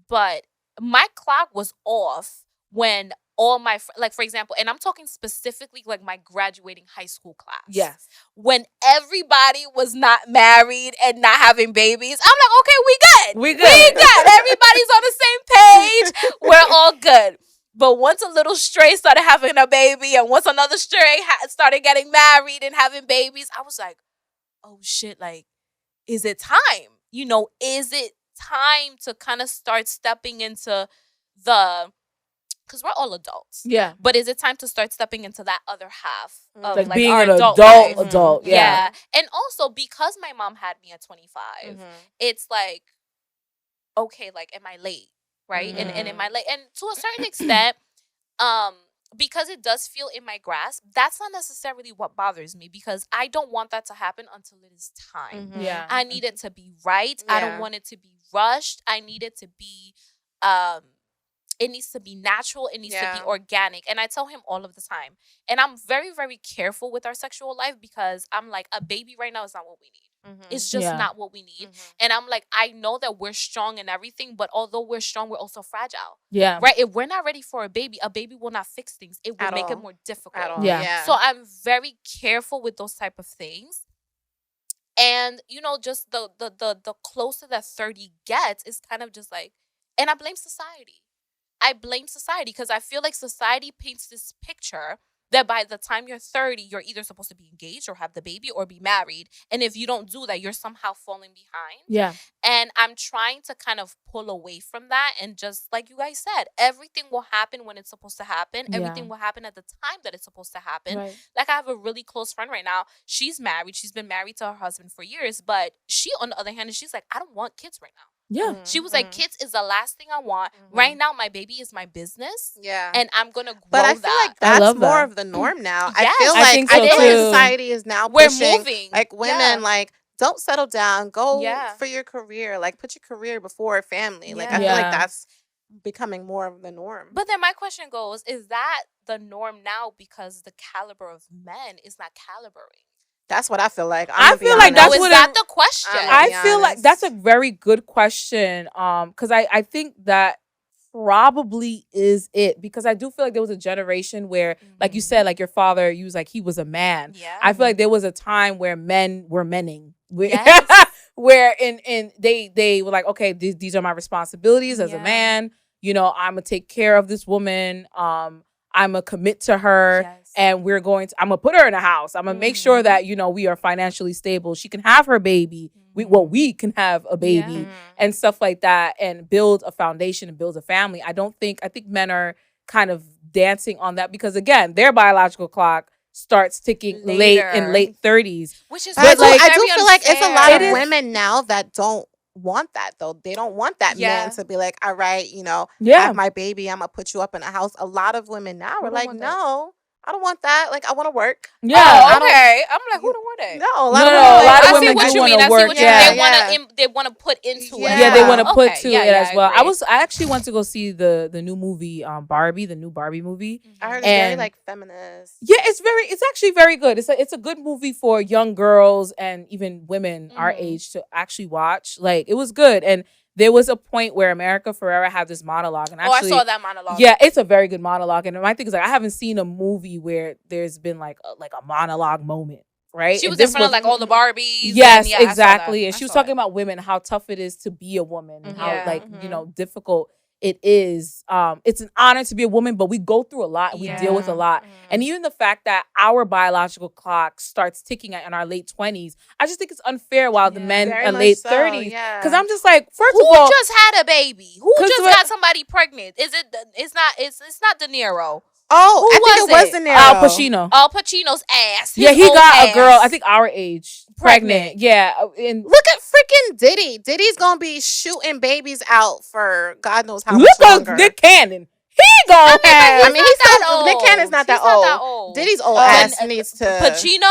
but my clock was off when all my like, for example, and I'm talking specifically like my graduating high school class. Yes. When everybody was not married and not having babies, I'm like, okay, we good. We good. Everybody's on the same page. We're all good. But once a little stray started having a baby and once another stray started getting married and having babies, I was like, oh shit, like, is it time? You know, is it time to kind of start stepping into because we're all adults. Yeah. But is it time to start stepping into that other half of like being our an adult? Yeah. And also because my mom had me at 25, it's like, okay, like, am I late? Right? And am I late? And to a certain extent, because it does feel in my grasp, that's not necessarily what bothers me because I don't want that to happen until it is time. Yeah. I need it to be right. Yeah. I don't want it to be rushed. I need it to be it needs to be natural. It needs to be organic. And I tell him all of the time. And I'm very, very careful with our sexual life because I'm like, a baby right now is not what we need. It's just not what we need. And I'm like, I know that we're strong and everything, but although we're strong, we're also fragile. Yeah. Right? If we're not ready for a baby will not fix things. It will make it more difficult. Yeah. So I'm very careful with those type of things. And, you know, just the closer that 30 gets is kind of just like, and I blame society. I blame society because I feel like society paints this picture that by the time you're 30, you're either supposed to be engaged or have the baby or be married. And if you don't do that, you're somehow falling behind. Yeah. And I'm trying to kind of pull away from that. And just like you guys said, everything will happen when it's supposed to happen. Yeah. Everything will happen at the time that it's supposed to happen. Right. Like I have a really close friend right now. She's married. She's been married to her husband for years. But she, on the other hand, she's like, I don't want kids right now. Yeah. She was like, kids is the last thing I want. Right now, my baby is my business. Yeah. And I'm going to grow that. But I feel like that's more of the norm now. Yes. I feel like society is now pushing. We're moving. Like women, like, don't settle down. Go for your career. Like, put your career before family. Like, I feel like that's becoming more of the norm. But then my question goes, is that the norm now because the caliber of men is not calibering? That's what I feel like. I feel like that's what that's the question. I feel like that's a very good question. Because I think that probably is it. Because I do feel like there was a generation where, like you said, like your father, you was like he was a man. Yeah. I feel like there was a time where men were menning. Yes. Where they were like, okay, these are my responsibilities as a man. You know, I'm gonna take care of this woman. I'm gonna commit to her. Yes. And I'm going to put her in a house. I'm going to make sure that, you know, we are financially stable. She can have her baby. We can have a baby and stuff like that and build a foundation and build a family. I think men are kind of dancing on that because, again, their biological clock starts ticking late 30s. Which is I do feel like it's a lot of women now that don't want that though. They don't want that man to be like, all right, you know, have my baby, I'm gonna put you up in a house. A lot of women now are like, no, I don't want that. Like, I want to work. Yeah. Okay. I'm like, who don't want that? No. A lot of women women what do you want mean. to I see work. what you mean. They want to put into it. Yeah, they want to put to it as well. Agree. I actually went to go see the new movie, Barbie, the new Barbie movie. I heard it's very like feminist. Yeah, it's actually very good. It's a good movie for young girls and even women our age to actually watch. Like, it was good. And there was a point where America Ferrera had this monologue, and actually, I saw that monologue. Yeah, it's a very good monologue. And my thing is, like, I haven't seen a movie where there's been like a monologue moment. Right, she was in front of like all the Barbies. Yes, exactly. And she was talking about women, how tough it is to be a woman, and how difficult it is. It's an honor to be a woman, but we go through a lot and we deal with a lot. And even the fact that our biological clock starts ticking in our late 20s, I just think it's unfair while the men are late 30s. Because I'm just like, first of all, who just had a baby? Who just got somebody pregnant? Is it? It's not De Niro. Oh, I think it was De Niro. Al Pacino. Al Pacino's ass. Yeah, he got a girl, I think our age, pregnant. Yeah. And look at freaking Diddy. Diddy's going to be shooting babies out for God knows how much longer. Look at Nick Cannon. He's Nick Cannon's not that old. Diddy's old ass needs to. Pacino?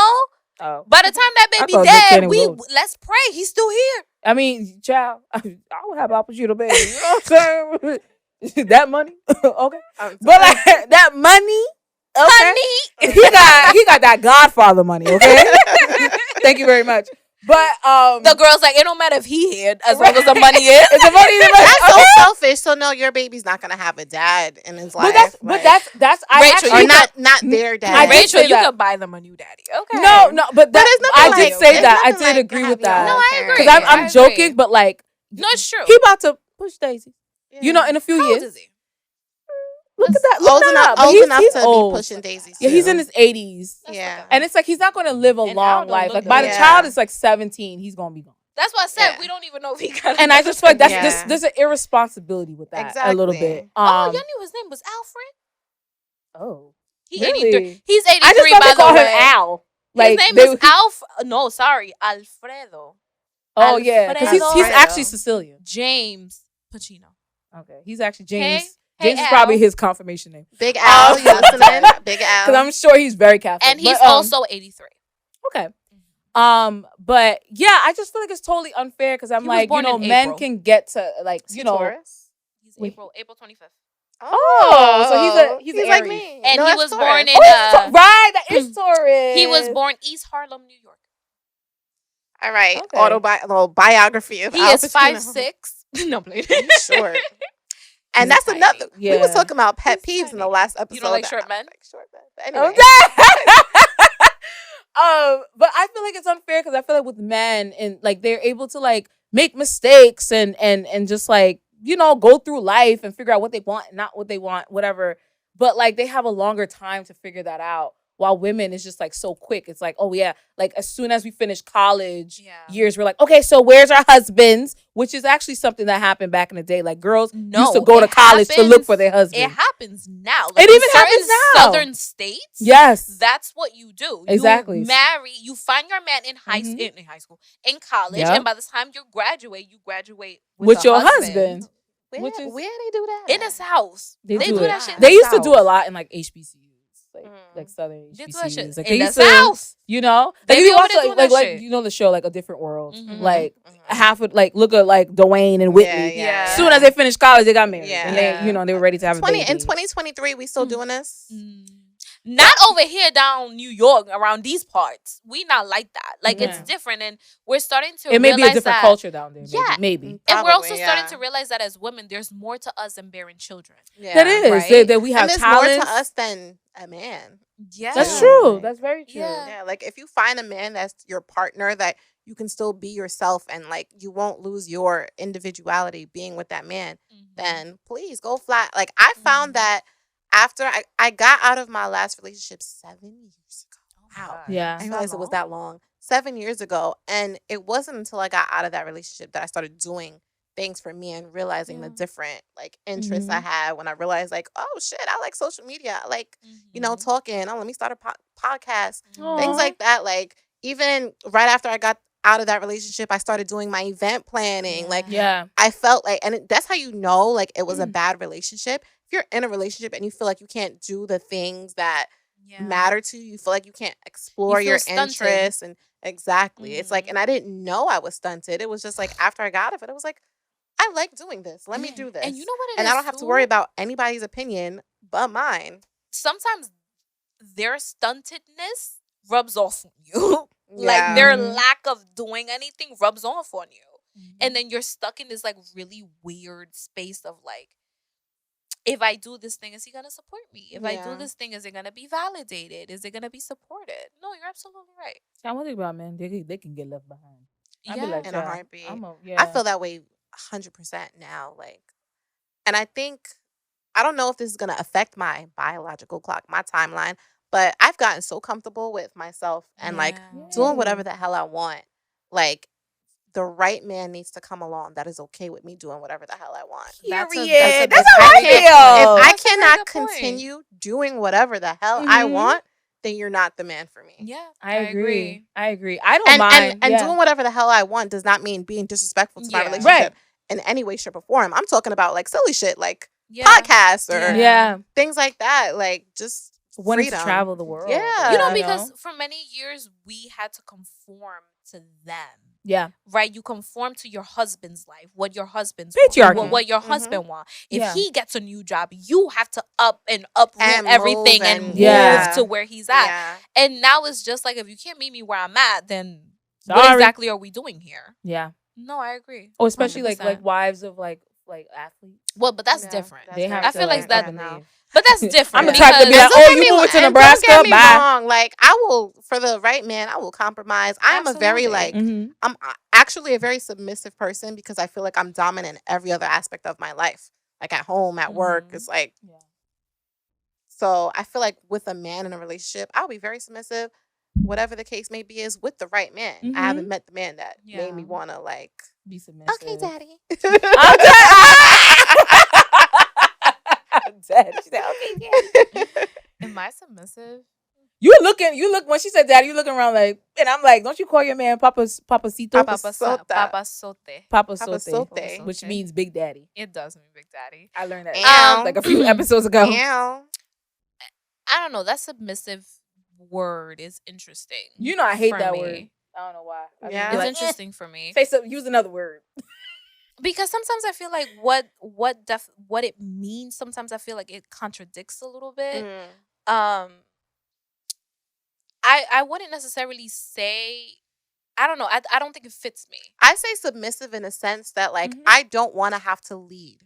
Oh. By the time that baby dead, let's pray he's still here. I mean, child, I would have Al Pacino baby. You know what I'm saying? That money, okay, but like that money, okay, he got that Godfather money, okay. Thank you very much. But the girl's like, it don't matter if he here as long as the money is. That's so selfish. So no, your baby's not gonna have a dad in his life. But that's Rachel, or not their dad. Rachel, you could buy them a new daddy. Okay. No, but I did say that. I did agree with that. No, I agree. Because I'm joking, but like, no, it's true. He about to push Daisy. Yeah. You know, in a few years. Old is he? Look at that. Old enough to be pushing Daisy. Yeah, he's in his 80s. Yeah. And it's like he's not going to live a long life. Like, by the child is like 17, he's going to be gone. That's why I said we don't even know if he got. And I just feel like there's an irresponsibility with that a little bit. You knew his name was Alfred? Oh. He's 83. He's 83, I just thought they call him Al. Like, his name is Alfredo. Oh, yeah. Because he's actually Sicilian. James Pacino. Okay, he's actually James. James is probably his confirmation name. Big Al, you listening? Big Al. Because I'm sure he's very Catholic. And he's also 83. Okay. But yeah, I just feel like it's totally unfair because I'm like, you know, men can get to like, you know. Taurus? He's April 25th. Oh, so he's like me. And he was born in right, that is Taurus. He was born East Harlem, New York. All right, little biography of Al Pacino. He is 5'6". No, please. Short. And that's another. Yeah. We was talking about pet peeves in the last episode. You don't like short men? Like short men. But anyway. But I feel like it's unfair because I feel like with men and like they're able to like make mistakes and just like, you know, go through life and figure out what they want, not what they want, whatever. But like they have a longer time to figure that out. While women is just like so quick. It's like, oh yeah, like as soon as we finish college years, we're like, okay, so where's our husbands? Which is actually something that happened back in the day. Like girls used to go to college to look for their husband. It happens now. Like it even happens now. Southern states. Yes. That's what you do. Exactly. You marry, you find your man in high school, in college, and by the time you graduate with your husband. Where they do that? In his house. They do that shit. They used to do a lot in like HBCUs. Like Southern HBCUs, like in the South, you know. They you watch like you know the show like A Different World, like half of like look at like Dwayne and Whitney. As soon as they finished college, they got married, and they were ready to have a baby. In 2023, we still doing this. Not over here down New York around these parts. We not like that. Like it's different, and we're starting to. It may be a different culture down there. Maybe. And we're also starting to realize that as women, there's more to us than bearing children. Yeah, that is right? that we have. And there's talents. More to us than a man. Yeah, that's true. That's very true. Yeah, like if you find a man that's your partner that you can still be yourself and like you won't lose your individuality being with that man, then please go fly. Like I found that. After I got out of my last relationship 7 years ago. Wow. Yeah. I realized it was that long. 7 years ago. And it wasn't until I got out of that relationship that I started doing things for me and realizing the different like interests I had when I realized like, oh shit, I like social media. I like, you know, talking. Oh, let me start a podcast. Things like that. Like even right after I got out of that relationship, I started doing my event planning. Like I felt like, and that's how you know like it was a bad relationship. If you're in a relationship and you feel like you can't do the things that matter to you. You feel like you can't explore your interests and exactly. It's like, and I didn't know I was stunted. It was just like after I got it was like, I like doing this. Let me do this. And you know what it is, and I don't have to worry about anybody's opinion but mine. Sometimes their stuntedness rubs off on you. Like their lack of doing anything rubs off on you. And then you're stuck in this like really weird space of like, if I do this thing, is he gonna support me? If I do this thing, is it gonna be validated? Is it gonna be supported? No, you're absolutely right. I'm thinking about, man, they can get left behind. I'd be like, in a heartbeat. I feel that way 100% now. Like, and I think, I don't know if this is gonna affect my biological clock, my timeline, but I've gotten so comfortable with myself and like doing whatever the hell I want. Like, the right man needs to come along that is okay with me doing whatever the hell I want. That's how I feel. If I cannot continue doing whatever the hell I want, then you're not the man for me. Yeah, I agree. I don't mind. And doing whatever the hell I want does not mean being disrespectful to my relationship in any way, shape, or form. I'm talking about like silly shit, like podcasts or things like that. Like just wanting to travel the world. Yeah. You know, because for many years we had to conform to them. Yeah. Right? You conform to your husband's life, what your husband's patriarchy. What your husband wants. If he gets a new job, you have to uproot everything and move to where he's at. Yeah. And now it's just like, if you can't meet me where I'm at, then what exactly are we doing here? Yeah. No, I agree. Oh, especially 100%. like wives of like athletes. Well, but that's different. I feel like that now. But that's different. I'm the type to be like, oh, you moving to Nebraska? Don't get me wrong. Like, I will, for the right man, I will compromise. I'm a very like, I'm actually a very submissive person because I feel like I'm dominant in every other aspect of my life. Like at home, at work, it's like. So I feel like with a man in a relationship, I'll be very submissive. Whatever the case may be, is with the right man. I haven't met the man that made me want to like be submissive. Okay, daddy. I'm dead. She said, okay, daddy. Am I submissive? You look when she said daddy, you looking around like, and I'm like, don't you call your man Papacito? Papasote, which means big daddy. It does mean big daddy. I learned that like a few episodes ago. I don't know. That submissive word is interesting. You know, I hate that word. I don't know why. It's interesting for me. Use another word. Because sometimes I feel like what it means, sometimes I feel like it contradicts a little bit. I wouldn't necessarily say, I don't know. I don't think it fits me. I say submissive in a sense that like I don't want to have to lead.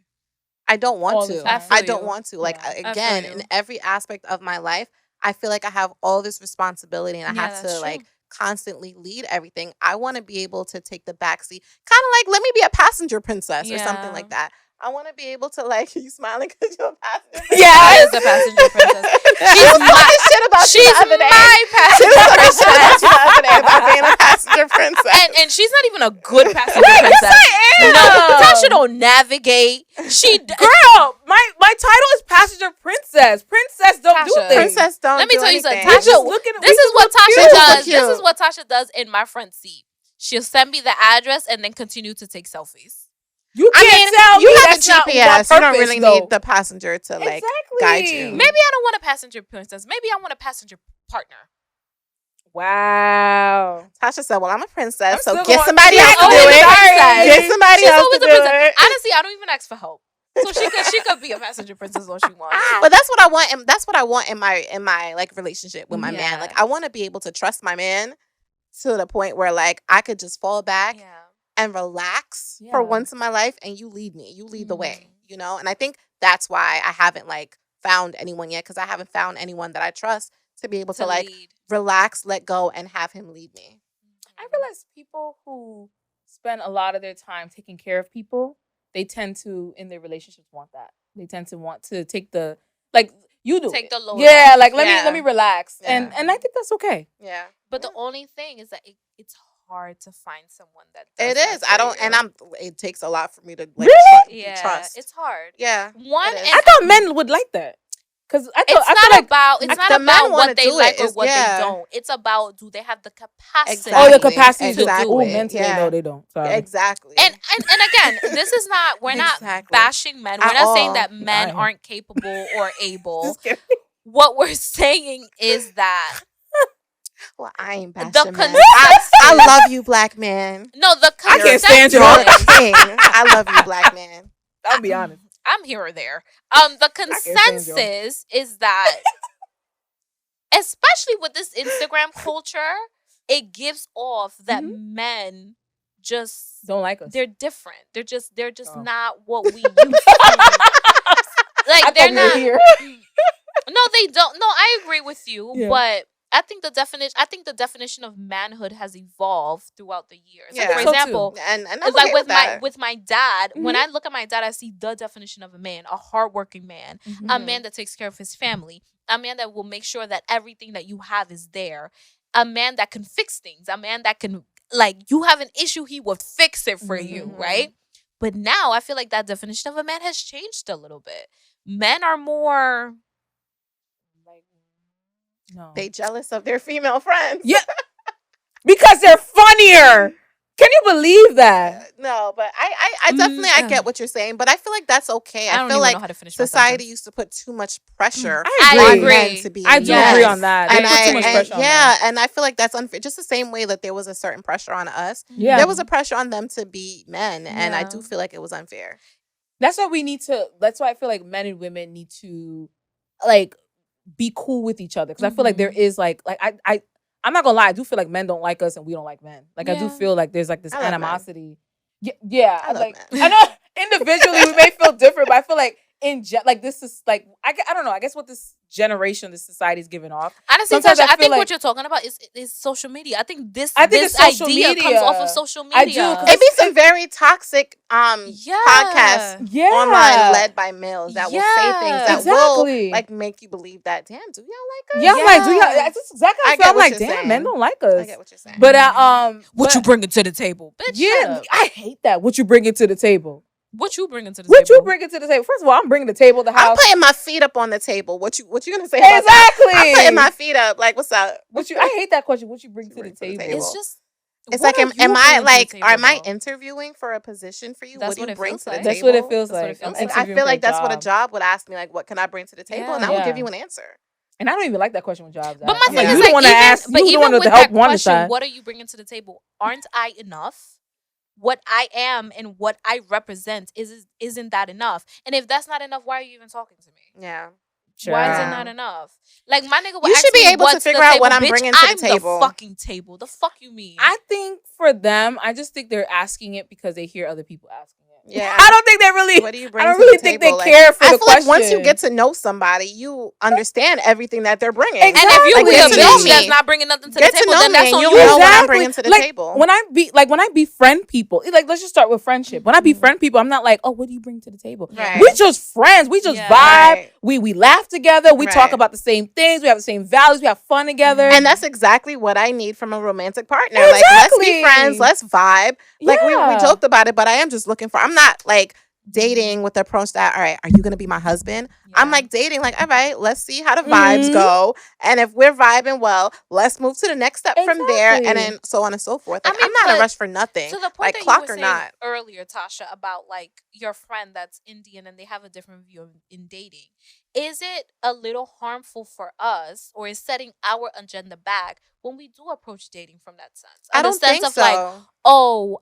I don't want to. I don't want to. Like again, in every aspect of my life, I feel like I have all this responsibility and I have to like constantly lead everything. I want to be able to take the backseat, kind of like let me be a passenger princess or something like that. I want to be able to like. You smiling because you're a passenger princess? Yeah, I is a passenger princess. She's talking shit about she's the other day. My passenger princess. The other day about being a passenger princess, and she's not even a good passenger princess. No, Tasha don't navigate. Girl, my title is passenger princess. Princess don't do things. Princess don't. Let me tell you something. something. Tasha, this is what Tasha does. This is what Tasha does in my front seat. She'll send me the address and then continue to take selfies. You can't tell me you that's have a GPS. not you don't really need the passenger to like guide you. Maybe I don't want a passenger princess. Maybe I want a passenger partner. Wow. Tasha said, well, I'm a princess, so get somebody else to do it. Get somebody else to do it. Honestly, I don't even ask for help. So she could be a passenger princess all she wants. But that's what I want. And that's what I want in my like relationship with my man. Like I want to be able to trust my man to the point where like I could just fall back and relax for once in my life, and you lead me. You lead the way, you know? And I think that's why I haven't like found anyone yet, because I haven't found anyone that I trust to be able to like relax, let go, and have him lead me. I realize people who spend a lot of their time taking care of people, they tend to, in their relationships, want that. They tend to want to take the, like, you do take the load. Yeah, like let me relax. And I think that's okay. Yeah. But the only thing is that it's hard to find someone that does it is. I don't, and it takes a lot for me to like trust. It's hard. Yeah. I thought men would like that. Because it's not about what they like or what they don't. It's about, do they have the capacity? Oh, the capacity to do it. Mentally, no, they don't. Sorry. Exactly. And again, this is not, we're not bashing men. We're not saying that men aren't capable or able. what we're saying is that well, I ain't bashing the men. consensus. I love you, black man. No, the I can't consensus. stand You're a king. I love you, black man. I'll be honest. I'm here or there. The consensus is that, especially with this Instagram culture, it gives off that men just don't like us. They're different. They're just not what we used to. Like they're not here. No, they don't. No, I agree with you, but I think the definition of manhood has evolved throughout the years. Yeah. Like, for example, and it's like with my dad, when I look at my dad, I see the definition of a man, a hardworking man, a man that takes care of his family, a man that will make sure that everything that you have is there, a man that can fix things, a man that can, like, you have an issue, he will fix it for you, right? But now I feel like that definition of a man has changed a little bit. Men are more... No. They jealous of their female friends. Yeah. Because they're funnier. Can you believe that? No, but I definitely I get what you're saying, but I feel like that's okay. I feel like society used to put too much pressure on men to be. I do agree on that. And put too much pressure on them. And I feel like that's unfair. Just the same way that there was a certain pressure on us. Yeah. There was a pressure on them to be men, and I do feel like it was unfair. That's why that's why I feel like men and women need to, like, be cool with each other, because I feel like there is like I'm not gonna lie, I do feel like men don't like us and we don't like men. Like I do feel like there's like this animosity. Yeah, I know individually we may feel different, but I feel like like this is like I don't know. I guess what this generation, this society is giving off. Honestly, Tasha, I think like, what you're talking about is social media. I think this idea comes off of social media. I do. It be some very toxic podcasts online led by males that will say things that will like make you believe that, damn, do y'all like us? Yeah, I'm like, do y'all? That's exactly how I feel. I'm like, damn, men don't like us. I get what you're saying. But what you bringing to the table, bitch? Yeah, I hate that. What you bringing to the table? What you bringing to the table? What you bringing to the table? First of all, I'm bringing the table, the house. I'm putting my feet up on the table. What you gonna say about exactly. That? I'm putting my feet up. Like, what's up? I hate that question. What you bring to the table? It's just. It's like, am I like, am I interviewing for a position for you? That's what do you bring to the table? That's what it feels like. I feel like that's what a job would ask me. Like, what can I bring to the table? And I will give you an answer. And I don't even like that question with jobs. But my thing is, like, even with that question, what are you bringing to the table? Aren't I enough? What I am and what I represent isn't that enough? And if that's not enough, why are you even talking to me? Yeah. Sure. Why is it not enough? Like, my nigga, you should be able to figure out what I'm bringing to the table. I'm the fucking table. The fuck you mean? I think for them, I just think they're asking it because they hear other people asking it. Yeah, I don't think they really. What do you bring? I don't really think they care for the question. Like once you get to know somebody, you understand everything that they're bringing. Exactly. And if you get to know me, that's not bringing nothing to the table, then that's on you. Know what I'm bringing to the table. When I befriend people, like, let's just start with friendship. When I befriend people, I'm not like, oh, what do you bring to the table? Right. We just friends. We just vibe. Right. We laugh together. We talk about the same things. We have the same values. We have fun together. And that's exactly what I need from a romantic partner. Exactly. Like, let's be friends. Let's vibe. Like, we joked about it, but I am just looking for. I'm not like dating with the approach that, all right, are you gonna be my husband? Yeah. I'm like dating, like, all right, let's see how the vibes go, and if we're vibing well, let's move to the next step from there, and then so on and so forth. Like, I'm not in a rush for nothing. To the point like, that clock you were or saying not earlier, Tasha, about like your friend that's Indian and they have a different view in dating. Is it a little harmful for us, or is setting our agenda back when we do approach dating from that sense? I don't think so. Like, oh,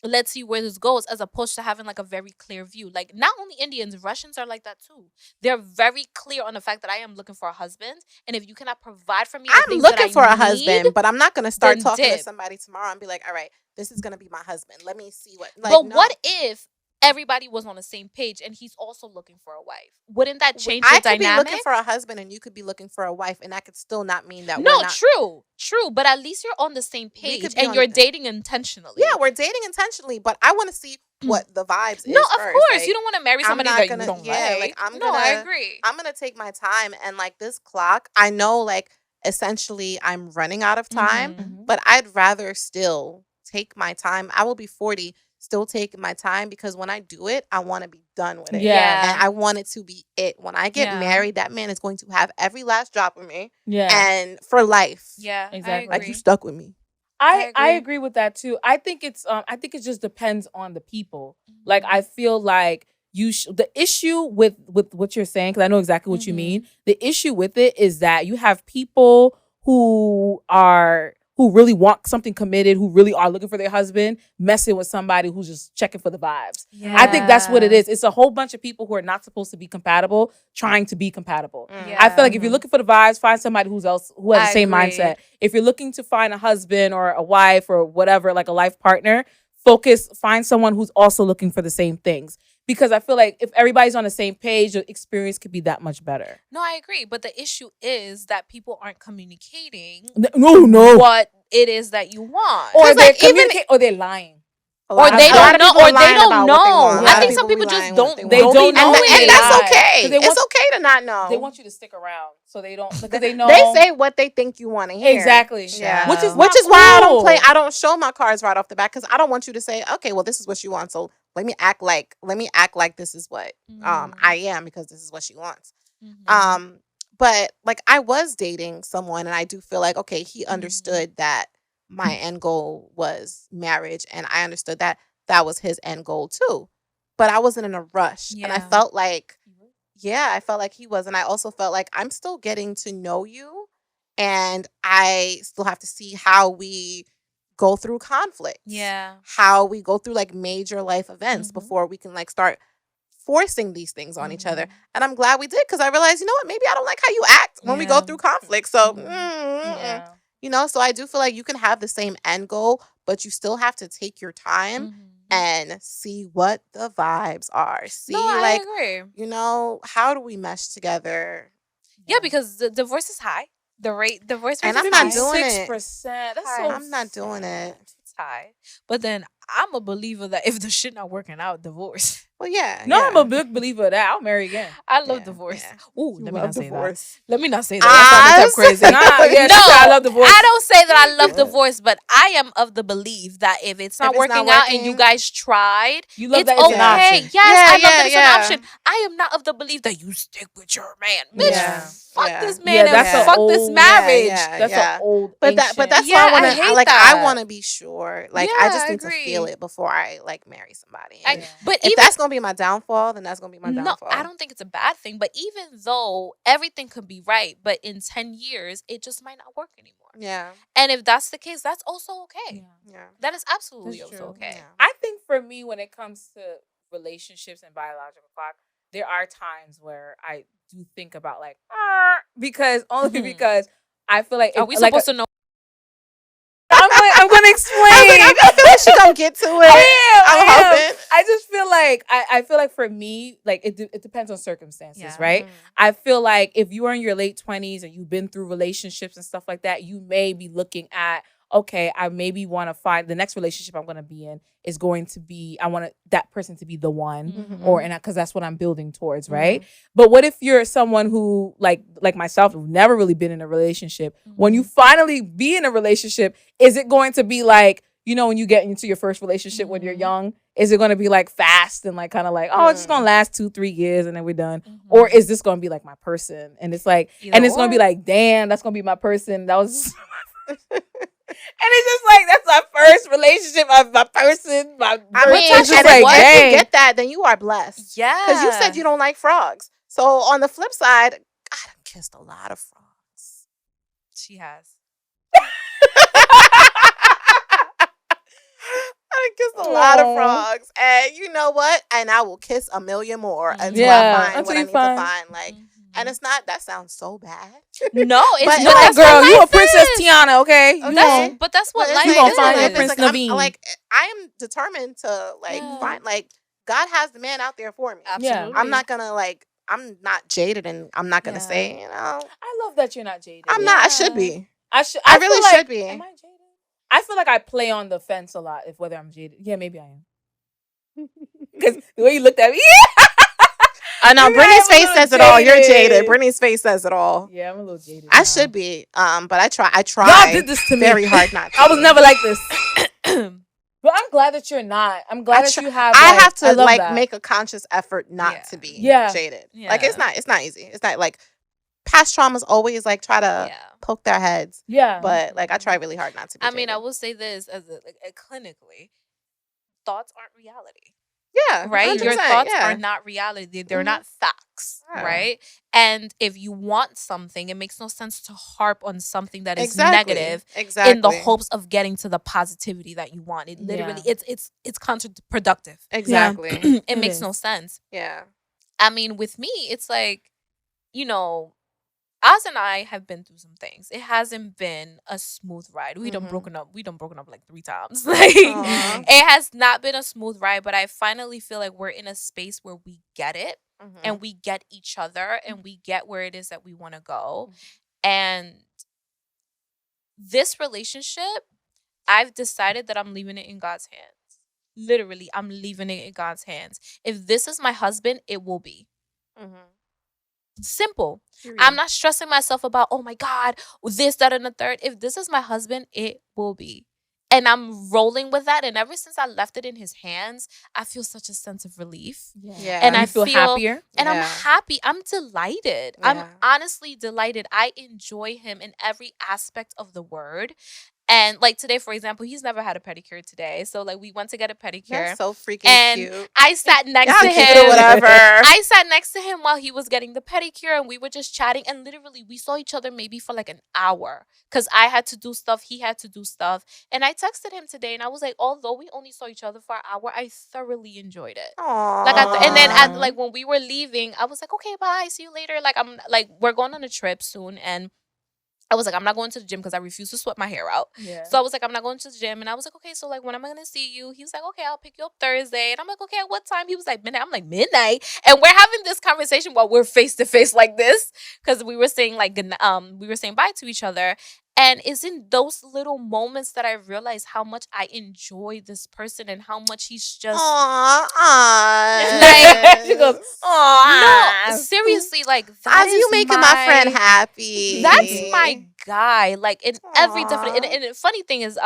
let's see where this goes, as opposed to having like a very clear view. Like, not only Indians, Russians are like that too. They're very clear on the fact that I am looking for a husband, and if you cannot provide for me, I'm looking for a husband, but I'm not going to start talking to somebody tomorrow and be like, all right, this is going to be my husband. Let me see what. Like, but what if everybody was on the same page and he's also looking for a wife? Wouldn't that change the dynamic? I could be looking for a husband and you could be looking for a wife, and that could still not mean that we're not. True, but at least you're on the same page and you're dating intentionally. Yeah, we're dating intentionally, but I want to see what the vibes is. No, of first. course. Like, you don't want to marry somebody that you don't like. I agree. I'm going to take my time, and like this clock, I know like essentially I'm running out of time, but I'd rather still take my time. I will be 40, still taking my time, because when I do it, I want to be done with it. Yeah. And I want it to be it. When I get married, that man is going to have every last drop of me. Yeah. And for life. Yeah. Exactly. Like, you stuck with me. I agree with that too. I think it just depends on the people. Like, I feel like the issue with what you're saying, because I know exactly what you mean. The issue with it is that you have people who really want something committed, who really are looking for their husband, messing with somebody who's just checking for the vibes. Yeah. I think that's what it is. It's a whole bunch of people who are not supposed to be compatible trying to be compatible. Yeah. I feel like if you're looking for the vibes, find somebody who has the same mindset. If you're looking to find a husband or a wife or whatever, like a life partner, find someone who's also looking for the same things. Because I feel like if everybody's on the same page, the experience could be that much better. No, I agree. But the issue is that people aren't communicating what it is that you want. Or they're or they're lying. Or they don't know. Or they don't know. I think some people just don't. They don't know. And that's okay. It's okay to not know. They want you to stick around, so they don't, because they know. They say what they think you want to hear. Exactly. Yeah. Which is why I don't show my cards right off the bat, because I don't want you to say, okay, well, this is what you want, so let me act like this is what I am, because this is what she wants. But like, I was dating someone, and I do feel like, okay, he understood that my end goal was marriage, and I understood that that was his end goal too. But I wasn't in a rush. And I felt like, he was. And I also felt like I'm still getting to know you, and I still have to see how we go through conflict. Yeah. How we go through like major life events before we can like start forcing these things on each other. And I'm glad we did, because I realized, you know what, maybe I don't like how you act when we go through conflict. So, you know, so I do feel like you can have the same end goal, but you still have to take your time and see what the vibes are. I agree. You know, how do we mesh together? Yeah, because the divorce is high. The divorce rate is high. And I'm not doing 6%. That's high. I'm not doing it. It's high. But then I'm a believer that if the shit not working out, divorce. Well, yeah. No, I'm a big believer of that. I'll marry again. I love divorce. Yeah. Ooh, let me not say that. Let me not say that. That sounds crazy. I love divorce. I don't say that I love divorce, but I am of the belief that if it's not working out and you guys tried, you love it's that okay. An option. Yes, I love that it's an option. I am not of the belief that you stick with your man. Bitch, fuck this man and fuck this marriage. That's an old. But that's why I want to I want to be sure. Like, I just need to feel it before I like marry somebody. But if that's gonna be my downfall, then that's gonna be my downfall. No, I don't think it's a bad thing. But even though everything could be right, but in 10 years, it just might not work anymore. Yeah. And if that's the case, that's also okay. Yeah. That is absolutely also okay. Yeah. I think for me, when it comes to relationships and biological clock, there are times where I do think about like, because I feel like, are we supposed to know? I'm gonna explain. I feel like she's gonna get to it. I'm hoping. I just feel like I feel like for me, like it depends on circumstances, right? I feel like if you are in your late 20s and you've been through relationships and stuff like that, you may be looking at, okay, I maybe want to find the next relationship I'm going to be in is going to be, I want that person to be the one, because that's what I'm building towards, right? But what if you're someone who like myself, who've never really been in a relationship? When you finally be in a relationship, is it going to be like, you know, when you get into your first relationship when you're young, is it going to be like fast and like kind of like, oh, it's just going to last 2-3 years and then we're done? Or is this going to be like my person? And it's like, and it's going to be like, damn, that's going to be my person. That was and it's just like, that's my first relationship of my person. I mean, it's just like, once you get that, then you are blessed. Yeah. Because you said you don't like frogs. So on the flip side, I done kissed a lot of frogs. She has. I kissed a lot of frogs. And you know what? And I will kiss a million more until I find what I need to find. Like, and it's not, that sounds so bad. No, it's not. Girl, you a Princess Tiana, okay? But that's what life is. You gonna find your Prince Naveen. I am determined to find, like, God has the man out there for me. Absolutely. I'm not gonna I'm not jaded, and I'm not gonna say, you know. I love that you're not jaded. I'm not. I should be. I really should be. Am I jaded? I feel like I play on the fence a lot. If whether I'm jaded, yeah, maybe I am. Because the way you looked at me, I know Brittany's face says it all. You're jaded. Brittany's face says it all. Yeah, I'm a little jaded. I should be, but I try. Y'all did this to me very hard not to. I was never like this. But I'm glad that you're not. I'm glad that you have. I have to make a conscious effort not to be jaded. Yeah. Like it's not easy. It's not like past traumas always like try to poke their heads. Yeah. But like I try really hard not to be. I mean, I will say this as clinically, thoughts aren't reality. Yeah. Right? Your 100%, thoughts yeah. are not reality. They're not facts, right? And if you want something, it makes no sense to harp on something that is negative in the hopes of getting to the positivity that you want. It literally, it's counterproductive. Exactly. It makes no sense. Yeah. I mean, with me, it's like, you know, Oz and I have been through some things. It hasn't been a smooth ride. We done broken up. We done broken up like 3 times. Like it has not been a smooth ride, but I finally feel like we're in a space where we get it and we get each other and we get where it is that we want to go. And this relationship, I've decided that I'm leaving it in God's hands. Literally, I'm leaving it in God's hands. If this is my husband, it will be. Simple. I'm not stressing myself about, oh my God, this, that, and the third. If this is my husband, it will be. And I'm rolling with that. And ever since I left it in his hands, I feel such a sense of relief. And I feel happier. And I'm happy. I'm delighted. I'm honestly delighted. I enjoy him in every aspect of the word. And like today, for example, he's never had a pedicure today. So like we went to get a pedicure. That's so freaking cute. I sat next to him. Whatever. I sat next to him while he was getting the pedicure and we were just chatting. And literally we saw each other maybe for like an hour. Because I had to do stuff. He had to do stuff. And I texted him today and I was like, although we only saw each other for an hour, I thoroughly enjoyed it. Like and then like when we were leaving, I was like, okay, bye. See you later. Like I'm like, we're going on a trip soon. And I was like, I'm not going to the gym because I refuse to sweat my hair out. So I was like, I'm not going to the gym. And I was like, okay, so like, when am I going to see you? He was like, okay, I'll pick you up Thursday. And I'm like, okay, at what time? He was like, midnight. I'm like, midnight? And we're having this conversation while we're face to face like this because we were saying like, we were saying bye to each other. And it's in those little moments that I realize how much I enjoy this person and how much he's just like she goes, no, seriously, like that As you making my friend happy. That's my guy. Like in every definition. And the funny thing is,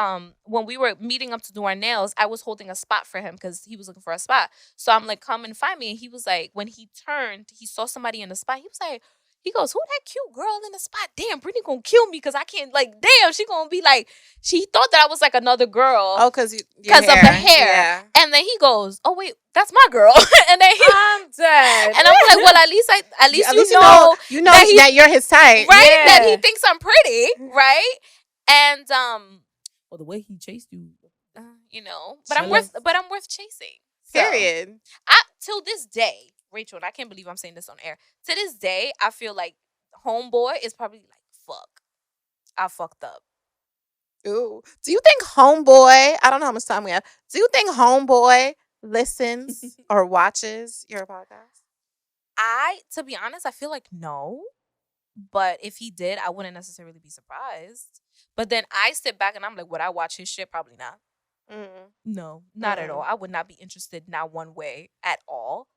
when we were meeting up to do our nails, I was holding a spot for him because he was looking for a spot. So I'm like, come and find me. And he was like, when he turned, he saw somebody in the spot. He was like, he goes, who that cute girl in the spot? Damn, Brittany gonna kill me because I can't, like, damn, she gonna be like, she thought that I was like another girl. Oh, because of the hair. Yeah. And then he goes, oh, wait, that's my girl. And then I'm dead. And I'm like, well, at least you know that you're his type. Right? That he thinks I'm pretty, right? And well, the way he chased you. You know, but I'm worth chasing. So, period. Till this day, Rachel, and I can't believe I'm saying this on air. To this day, I feel like homeboy is probably like, fuck, I fucked up. Ooh. Do you think homeboy, I don't know how much time we have. Do you think homeboy listens or watches your podcast? To be honest, I feel like no. But if he did, I wouldn't necessarily be surprised. But then I sit back and I'm like, would I watch his shit? Probably not. No, not at all. I would not be interested, not one way at all.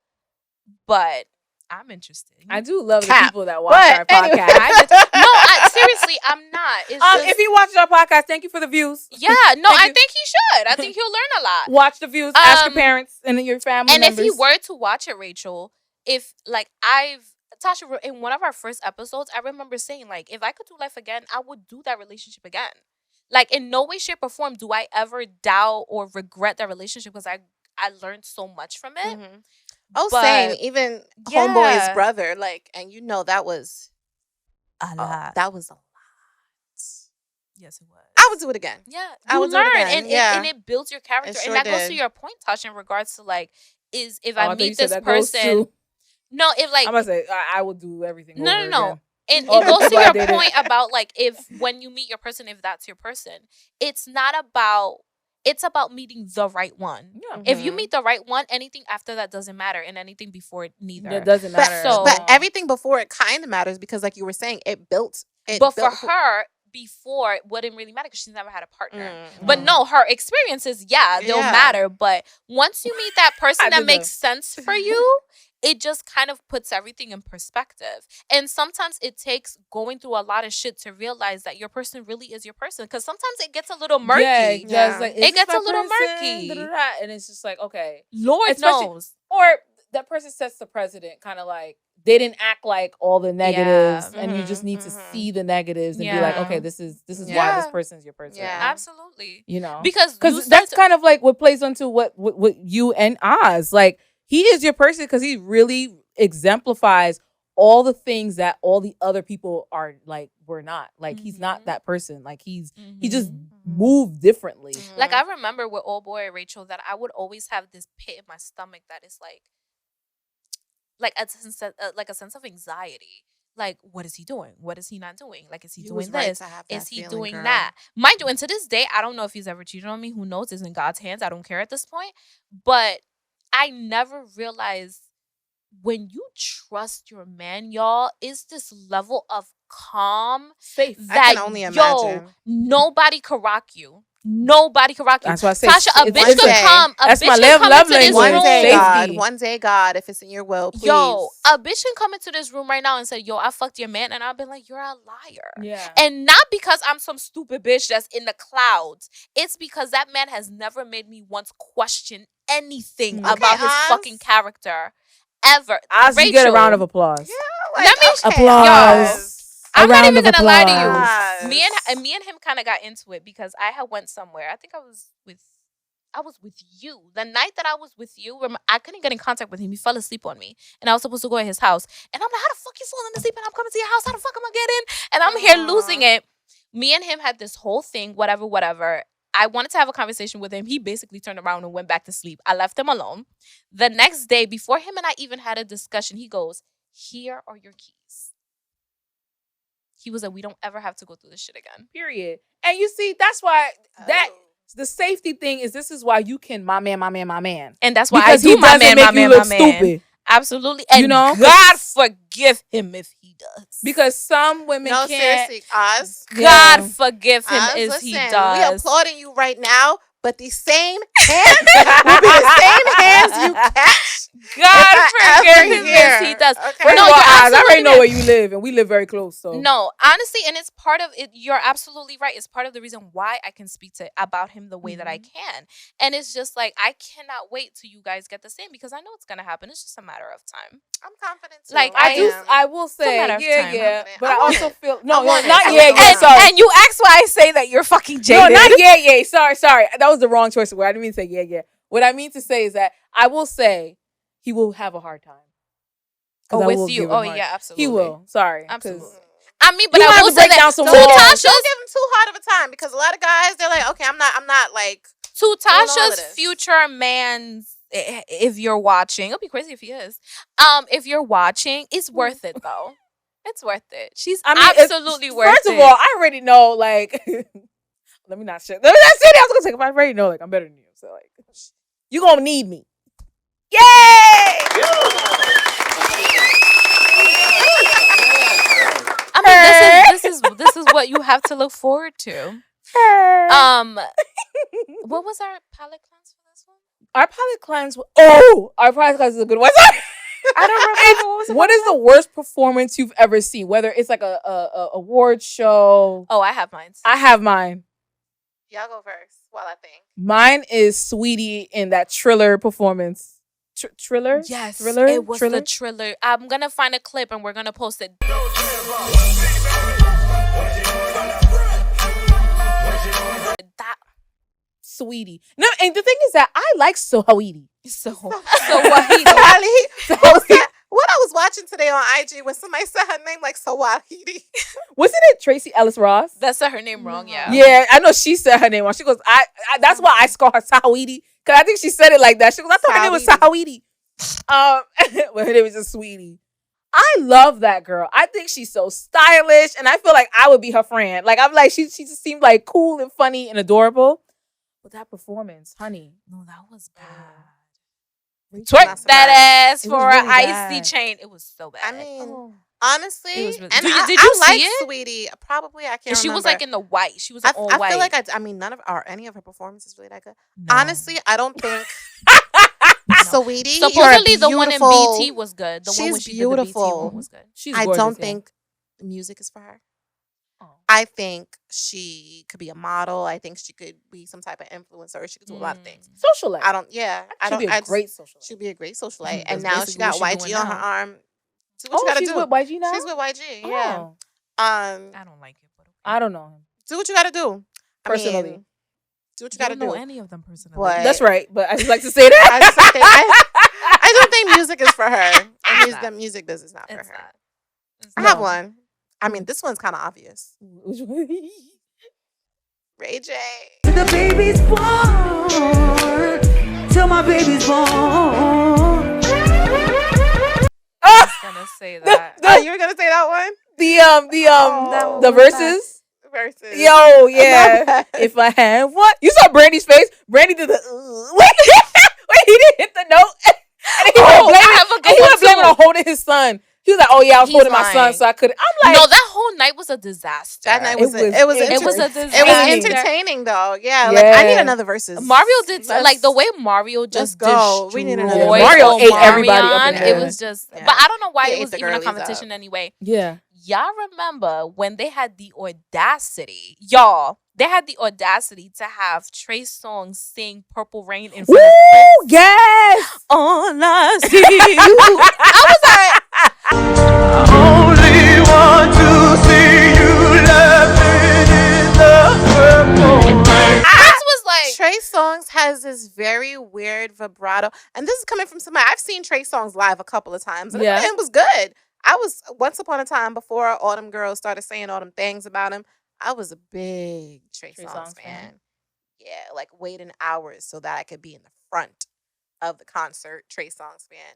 But I'm interested. I do love the people that watch our podcast. Seriously, I'm not. If he watches our podcast, thank you for the views. Yeah, no, I think he should. I think he'll learn a lot. Watch the views. Ask your parents and your family members. And if he were to watch it, Rachel, Tasha, in one of our first episodes, I remember saying, like, if I could do life again, I would do that relationship again. Like, in no way, shape, or form do I ever doubt or regret that relationship because I learned so much from it. Oh, same. Even homeboy's brother, like, and you know that was a lot. That was a lot. Yes, it was. I would do it again. Yeah, I would learn, and it builds your character, sure and that goes to your point, Tasha, in regards to like, if I meet this person. No, if like I'm gonna say I will do everything. No. Again. And it goes to your point about like when you meet your person, if that's your person, it's about meeting the right one. Yeah. If you meet the right one, anything after that doesn't matter, and anything before it neither. It doesn't matter. But everything before it kind of matters because, like you were saying, for her, before it wouldn't really matter because she's never had a partner. But no, her experiences, they'll matter. But once you meet that person that makes sense for you, it just kind of puts everything in perspective. And sometimes it takes going through a lot of shit to realize that your person really is your person. Because sometimes it gets a little murky. Like, it gets a little murky. And it's just like, okay. Lord knows. Or that person sets the precedent, kind of like, they didn't act like all the negatives, and you just need to see the negatives and be like, okay, this is why this person's your person. Yeah, absolutely. You know, because that's kind of like what plays into what you and Oz, like, he is your person because he really exemplifies all the things that all the other people are like, we're not. Like, he's not that person. Like, he just moved differently. Like, I remember with Old Boy Rachel that I would always have this pit in my stomach that is like a sense of anxiety. Like, what is he doing? What is he not doing? Like, is he doing this? Is he doing that? Mind you, and to this day, I don't know if he's ever cheated on me. Who knows? It's in God's hands. I don't care at this point. But I never realized, when you trust your man, y'all, is this level of calm, safe, that, I can only imagine. Nobody could rock you. Nobody can rock you. That's why I say, Tasha, a bitch could come. That's my love language. One day, God, if it's in your will, please. Yo, a bitch can come into this room right now and say, yo, I fucked your man. And I've been like, you're a liar. Yeah. And not because I'm some stupid bitch that's in the clouds. It's because that man has never made me once question anything about his fucking character. Ever. Oz, you get a round of applause. Yeah, let me applause. I'm not even gonna lie to you. Me and him kind of got into it because I had went somewhere. I think I was with you. The night that I was with you, I couldn't get in contact with him. He fell asleep on me. And I was supposed to go at his house. And I'm like, how the fuck you falling asleep and I'm coming to your house? How the fuck am I getting? And I'm here losing it. Me and him had this whole thing, whatever. I wanted to have a conversation with him. He basically turned around and went back to sleep. I left him alone. The next day, before him and I even had a discussion, he goes, here are your keys. He was like, we don't ever have to go through this shit again. Period. And you see, that's why the safety thing is, this is why you can my man. And that's why I do my man. Stupid. Absolutely. And God forgive him if he does. Because some women can't. Seriously, Oz. God forgive him if he does. We applauding you right now, but these same hands will be the same hands you catch. God forgive him if he does. Okay. No, I already know where you live, and we live very close. So no, honestly, and it's part of it. You're absolutely right. It's part of the reason why I can speak about him the way that I can. And it's just like, I cannot wait till you guys get the same, because I know it's gonna happen. It's just a matter of time. I'm confident too. Like, I will say, yeah. But I also feel not sorry. And you ask why I say that you're fucking jaded. No, not yeah. Sorry. That was the wrong choice of word. I didn't mean to say yeah. What I mean to say is that I will say he will have a hard time. With you? Oh yeah, absolutely. He will. Sorry, absolutely. I mean, but I will say that don't give him too hard of a time, because a lot of guys, they're like, okay, I'm not like. To Tasha's future man's, if you're watching, it'll be crazy if he is. If you're watching, it's worth it though. It's worth it. She's absolutely worth it. First of all, I already know, like, let me not say that. I was gonna say, if I already know, like, I'm better than you, so like, you gonna need me. Yay! I mean, this is what you have to look forward to. What was our palette cleanse for this one? Our palette cleanse. Our palette cleanse is a good one. I don't remember what is the worst performance you've ever seen? Whether it's like a award show. Oh, I have mine. I have mine. Y'all go first while I think. Mine is Sweetie in that Triller performance. Triller? Yes. Thriller? It was the Triller. I'm going to find a clip and we're going to post it. That Sweetie. No, and the thing is that I like Sawahidi. What I was watching today on IG when somebody said her name like Sawahidi. Wasn't it Tracy Ellis Ross? That said her name wrong, yeah. Yeah, I know she said her name wrong. She goes, I that's why I call her Sawahidi. Because I think she said it like that. She goes, I thought her name was Sawahidi. But her name was just Sweetie. I love that girl. I think she's so stylish, and I feel like I would be her friend. Like, I'm like, she just seemed like cool and funny and adorable. But that performance, honey. No, that was bad. Twerk that ass for an icy chain. It was so bad. I mean, honestly, really, and did you I see like it? Probably I can't remember. She was like in the white. She was all I white. feel like any of her performances really that good. No. Honestly, I don't think. Sweetie, supposedly the one in BT was good. The one when she beautiful. Did the BT one was good. She's gorgeous, I don't think the music is for her. I think she could be a model. I think she could be some type of influencer. She could do a lot of things. Socialite. I don't. Yeah, She'd be a great socialite. She'd be a great socialite. And now she got YG on her arm. Do what you gotta she's do. with YG now? She's with YG, yeah. I don't like it, but okay. I don't know him. Do what you gotta do. Personally. I mean, do what you gotta don't know do. any of them personally. But that's right, but I just like to say that. I don't think music is for her. And the music business not for her. I have one. I mean, this one's kind of obvious. Ray J. The baby's born. Till my baby's born. I was gonna say that. You were gonna say that one? The verses. Verses. Yo, yeah. If I had what? You saw Brandy's face. Brandy did the wait, he didn't hit the note. And he was blaming on holding his son. He was like, "Oh yeah, I was holding my son, so I couldn't." I'm like, no, that whole night was a disaster. That night was it was a disaster. It was entertaining though. Yeah, like I need another verses. Mario did like the way Mario just go. We need another. Mario ate everybody up in It was just, but I don't know why it was even a competition anyway. Yeah, y'all remember when they had the audacity, y'all? They had the audacity to have Trey Songz sing "Purple Rain" in front of Prince. Yes, all I see you. I was like, I only want to see you laughing in the purple rain. Prince was like, Trey Songz has this very weird vibrato, and this is coming from somebody I've seen Trey Songz live a couple of times, and it was good. I was once upon a time before all them girls started saying all them things about him. I was a big Trey Songz fan. Yeah, like waiting hours so that I could be in the front of the concert. Trey Songz fan,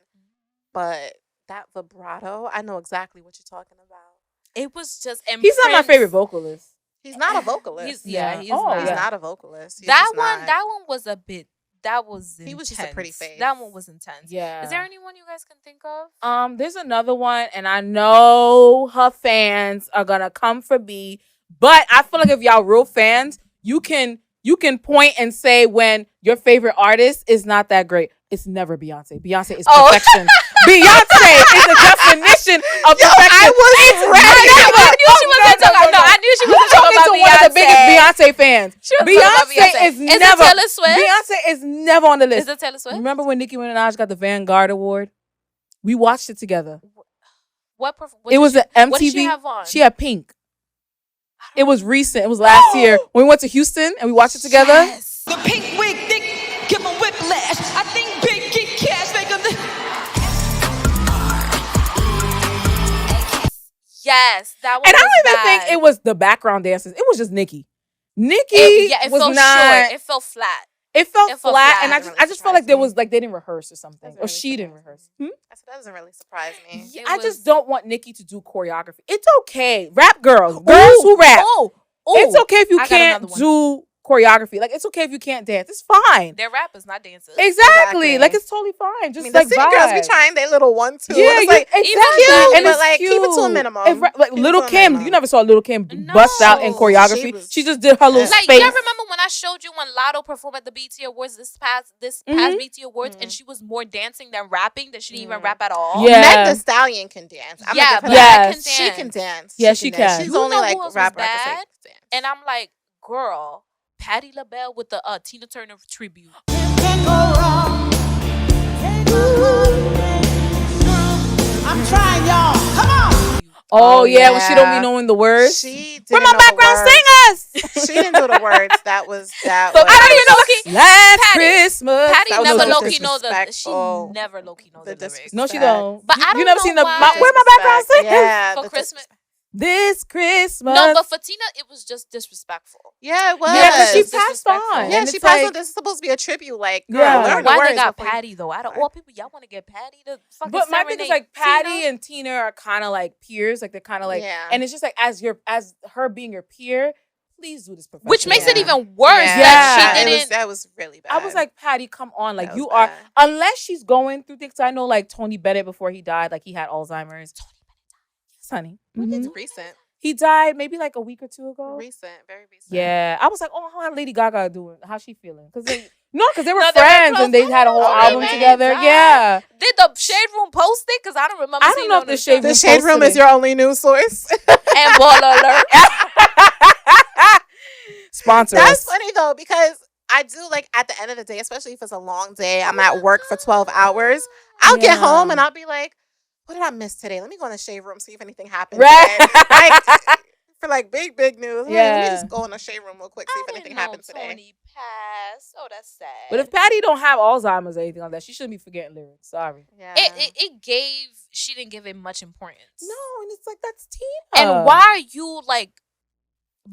but that vibrato, I know exactly what you're talking about. It was just. He's not my favorite vocalist. He's not a vocalist. He's not a vocalist. That one was a bit. That was intense. He was just a pretty face. That one was intense. Yeah. Is there anyone you guys can think of? There's another one, and I know her fans are gonna come for me. But I feel like if y'all real fans, you can point and say when your favorite artist is not that great. It's never Beyonce. Beyonce is perfection. Beyonce is the definition of perfection. I was ready. I knew she was talking about Beyonce. One of the biggest Beyonce fans. Beyonce is never. Is it Taylor Swift? Beyonce is never on the list. Is it Taylor Swift? Remember when Nicki Minaj got the Vanguard Award? We watched it together. What it was an MTV. What did she have on? She had Pink. It was recent. It was last year when we went to Houston and we watched it together. Yes. The pink wig, thick, give them whiplash. I think big get cash, make them. Yes, that one. And I don't even bad. think it was the background dancers. It was just Nicki. Nicki it was felt not. short. It felt flat. It felt flat, and I just felt like there was me. like they didn't rehearse or something, or she didn't rehearse. That doesn't really surprise me. Yeah, I just don't want Nicki to do choreography. It's okay, rap girls who rap. It's okay if you can't do choreography. Like, it's okay if you can't dance. It's fine. They're rappers, not dancers. Like, it's totally fine. Just the city girls be trying their little 1-2. Yeah, it's like exactly. Cute, and but like keep it to a minimum. Like Little Kim, you never saw Little Kim bust out in choreography. She just did her little space. You remember when I showed you when Lotto performed at the BET Awards this past BET Awards, and she was more dancing than rapping, that she didn't even rap at all. Yeah, Meg Thee Stallion can dance. She can dance. Yeah, she can. She's only like rapper. And I'm like, girl, Patti LaBelle with the Tina Turner tribute. I'm trying, y'all. Come on. Oh yeah, when she don't be knowing the words. She didn't We're my background singers. She didn't do the words. That was. I don't even know. Last Christmas. Patty never low-key know the. She never low-key knows the lyrics. No, she don't. But I don't you never know seen the. why. Where my background singers? Yeah, for Christmas. This Christmas. No, but for Tina, it was just disrespectful. Yeah, it was. Yeah, because she passed on. Yeah, she passed on. This is supposed to be a tribute. Like, why they got Patty though? Out of all people, y'all want to get Patty to fucking. But my thing is like Patty Tina? and Tina are kind of like peers. Like they're kind of like, and it's just like as her being your peer. Please do this professionally. Which makes it even worse that she didn't. That was really bad. I was like, Patty, come on. Like, you are, unless she's going through things. I know, like, Tony Bennett, before he died, like, he had Alzheimer's. Tony Bennett died. Yes, honey. It's recent. He died maybe like a week or two ago. Recent, very recent. Yeah. I was like, oh, how Lady Gaga doing? How's she feeling? Because they were friends and they had a whole album together. Yeah. Did the Shade Room post it? Because I don't remember. I don't know if the Shade Room is your only news source. And Ball Alert. Sponsor That's us. funny though, because I do like at the end of the day, especially if it's a long day, I'm at work for 12 hours. I'll get home and I'll be like, what did I miss today? Let me go in the shade room, see if anything happened Right. today. Like, for like big news. Yeah. Let me just go in the shade room real quick, see if anything happened today. Tony passed. Oh, that's sad. But if Patty don't have Alzheimer's or anything like that, she shouldn't be forgetting lyrics. Sorry. Yeah. She didn't give it much importance. No, and it's like, that's Tina. And why are you like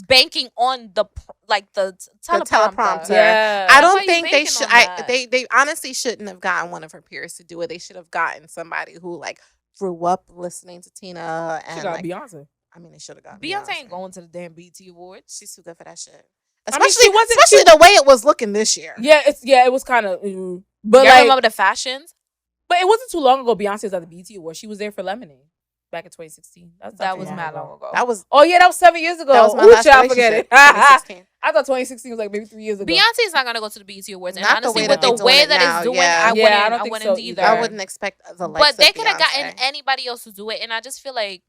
banking on the teleprompter? Yeah. I Why don't you think they banking should. on that? They honestly shouldn't have gotten one of her peers to do it. They should have gotten somebody who like grew up listening to Tina and She got like, Beyonce. I mean, they should have gotten Beyonce ain't going to the damn BET Awards. She's too good for that shit. I mean, Especially, she wasn't- especially the way it was looking this year. Yeah, it was kind of, but Y'all like, remember the fashions? but it wasn't too long ago. Beyonce was at the BET Awards. She was there for Lemonade back in 2016. That was mad long ago. That was Oh yeah, that was 7 years ago. that was my Ooh, last child, forget it. relationship, 2016. I thought 2016 was like maybe 3 years ago. Beyonce's not gonna go to the BET Awards, and Not the honestly, way with that the they way doing it that now, it's doing, yeah. I don't I think wouldn't so either. either. I wouldn't expect the likes But they of could have gotten Beyonce. anybody else to do it, and I just feel like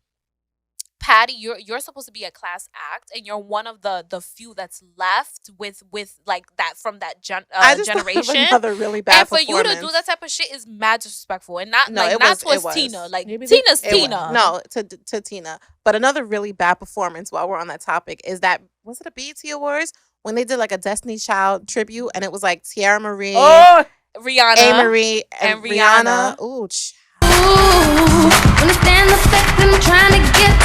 Patty, you're supposed to be a class act, and you're one of the few that's left with like that from that I just thought of generation. another really bad And for you to performance. do that type of shit is mad disrespectful, and not No, like it not was- it towards was. Tina. Like Maybe Tina's It was- Tina. No, to Tina. But another really bad performance while we're on that topic is that, was it a BET Awards? When they did like a Destiny Child tribute and it was like Tiara Marie, Oh, Rihanna, A. Marie, and and Rihanna. Rihanna. Ooh, Understand the fact that I'm trying to get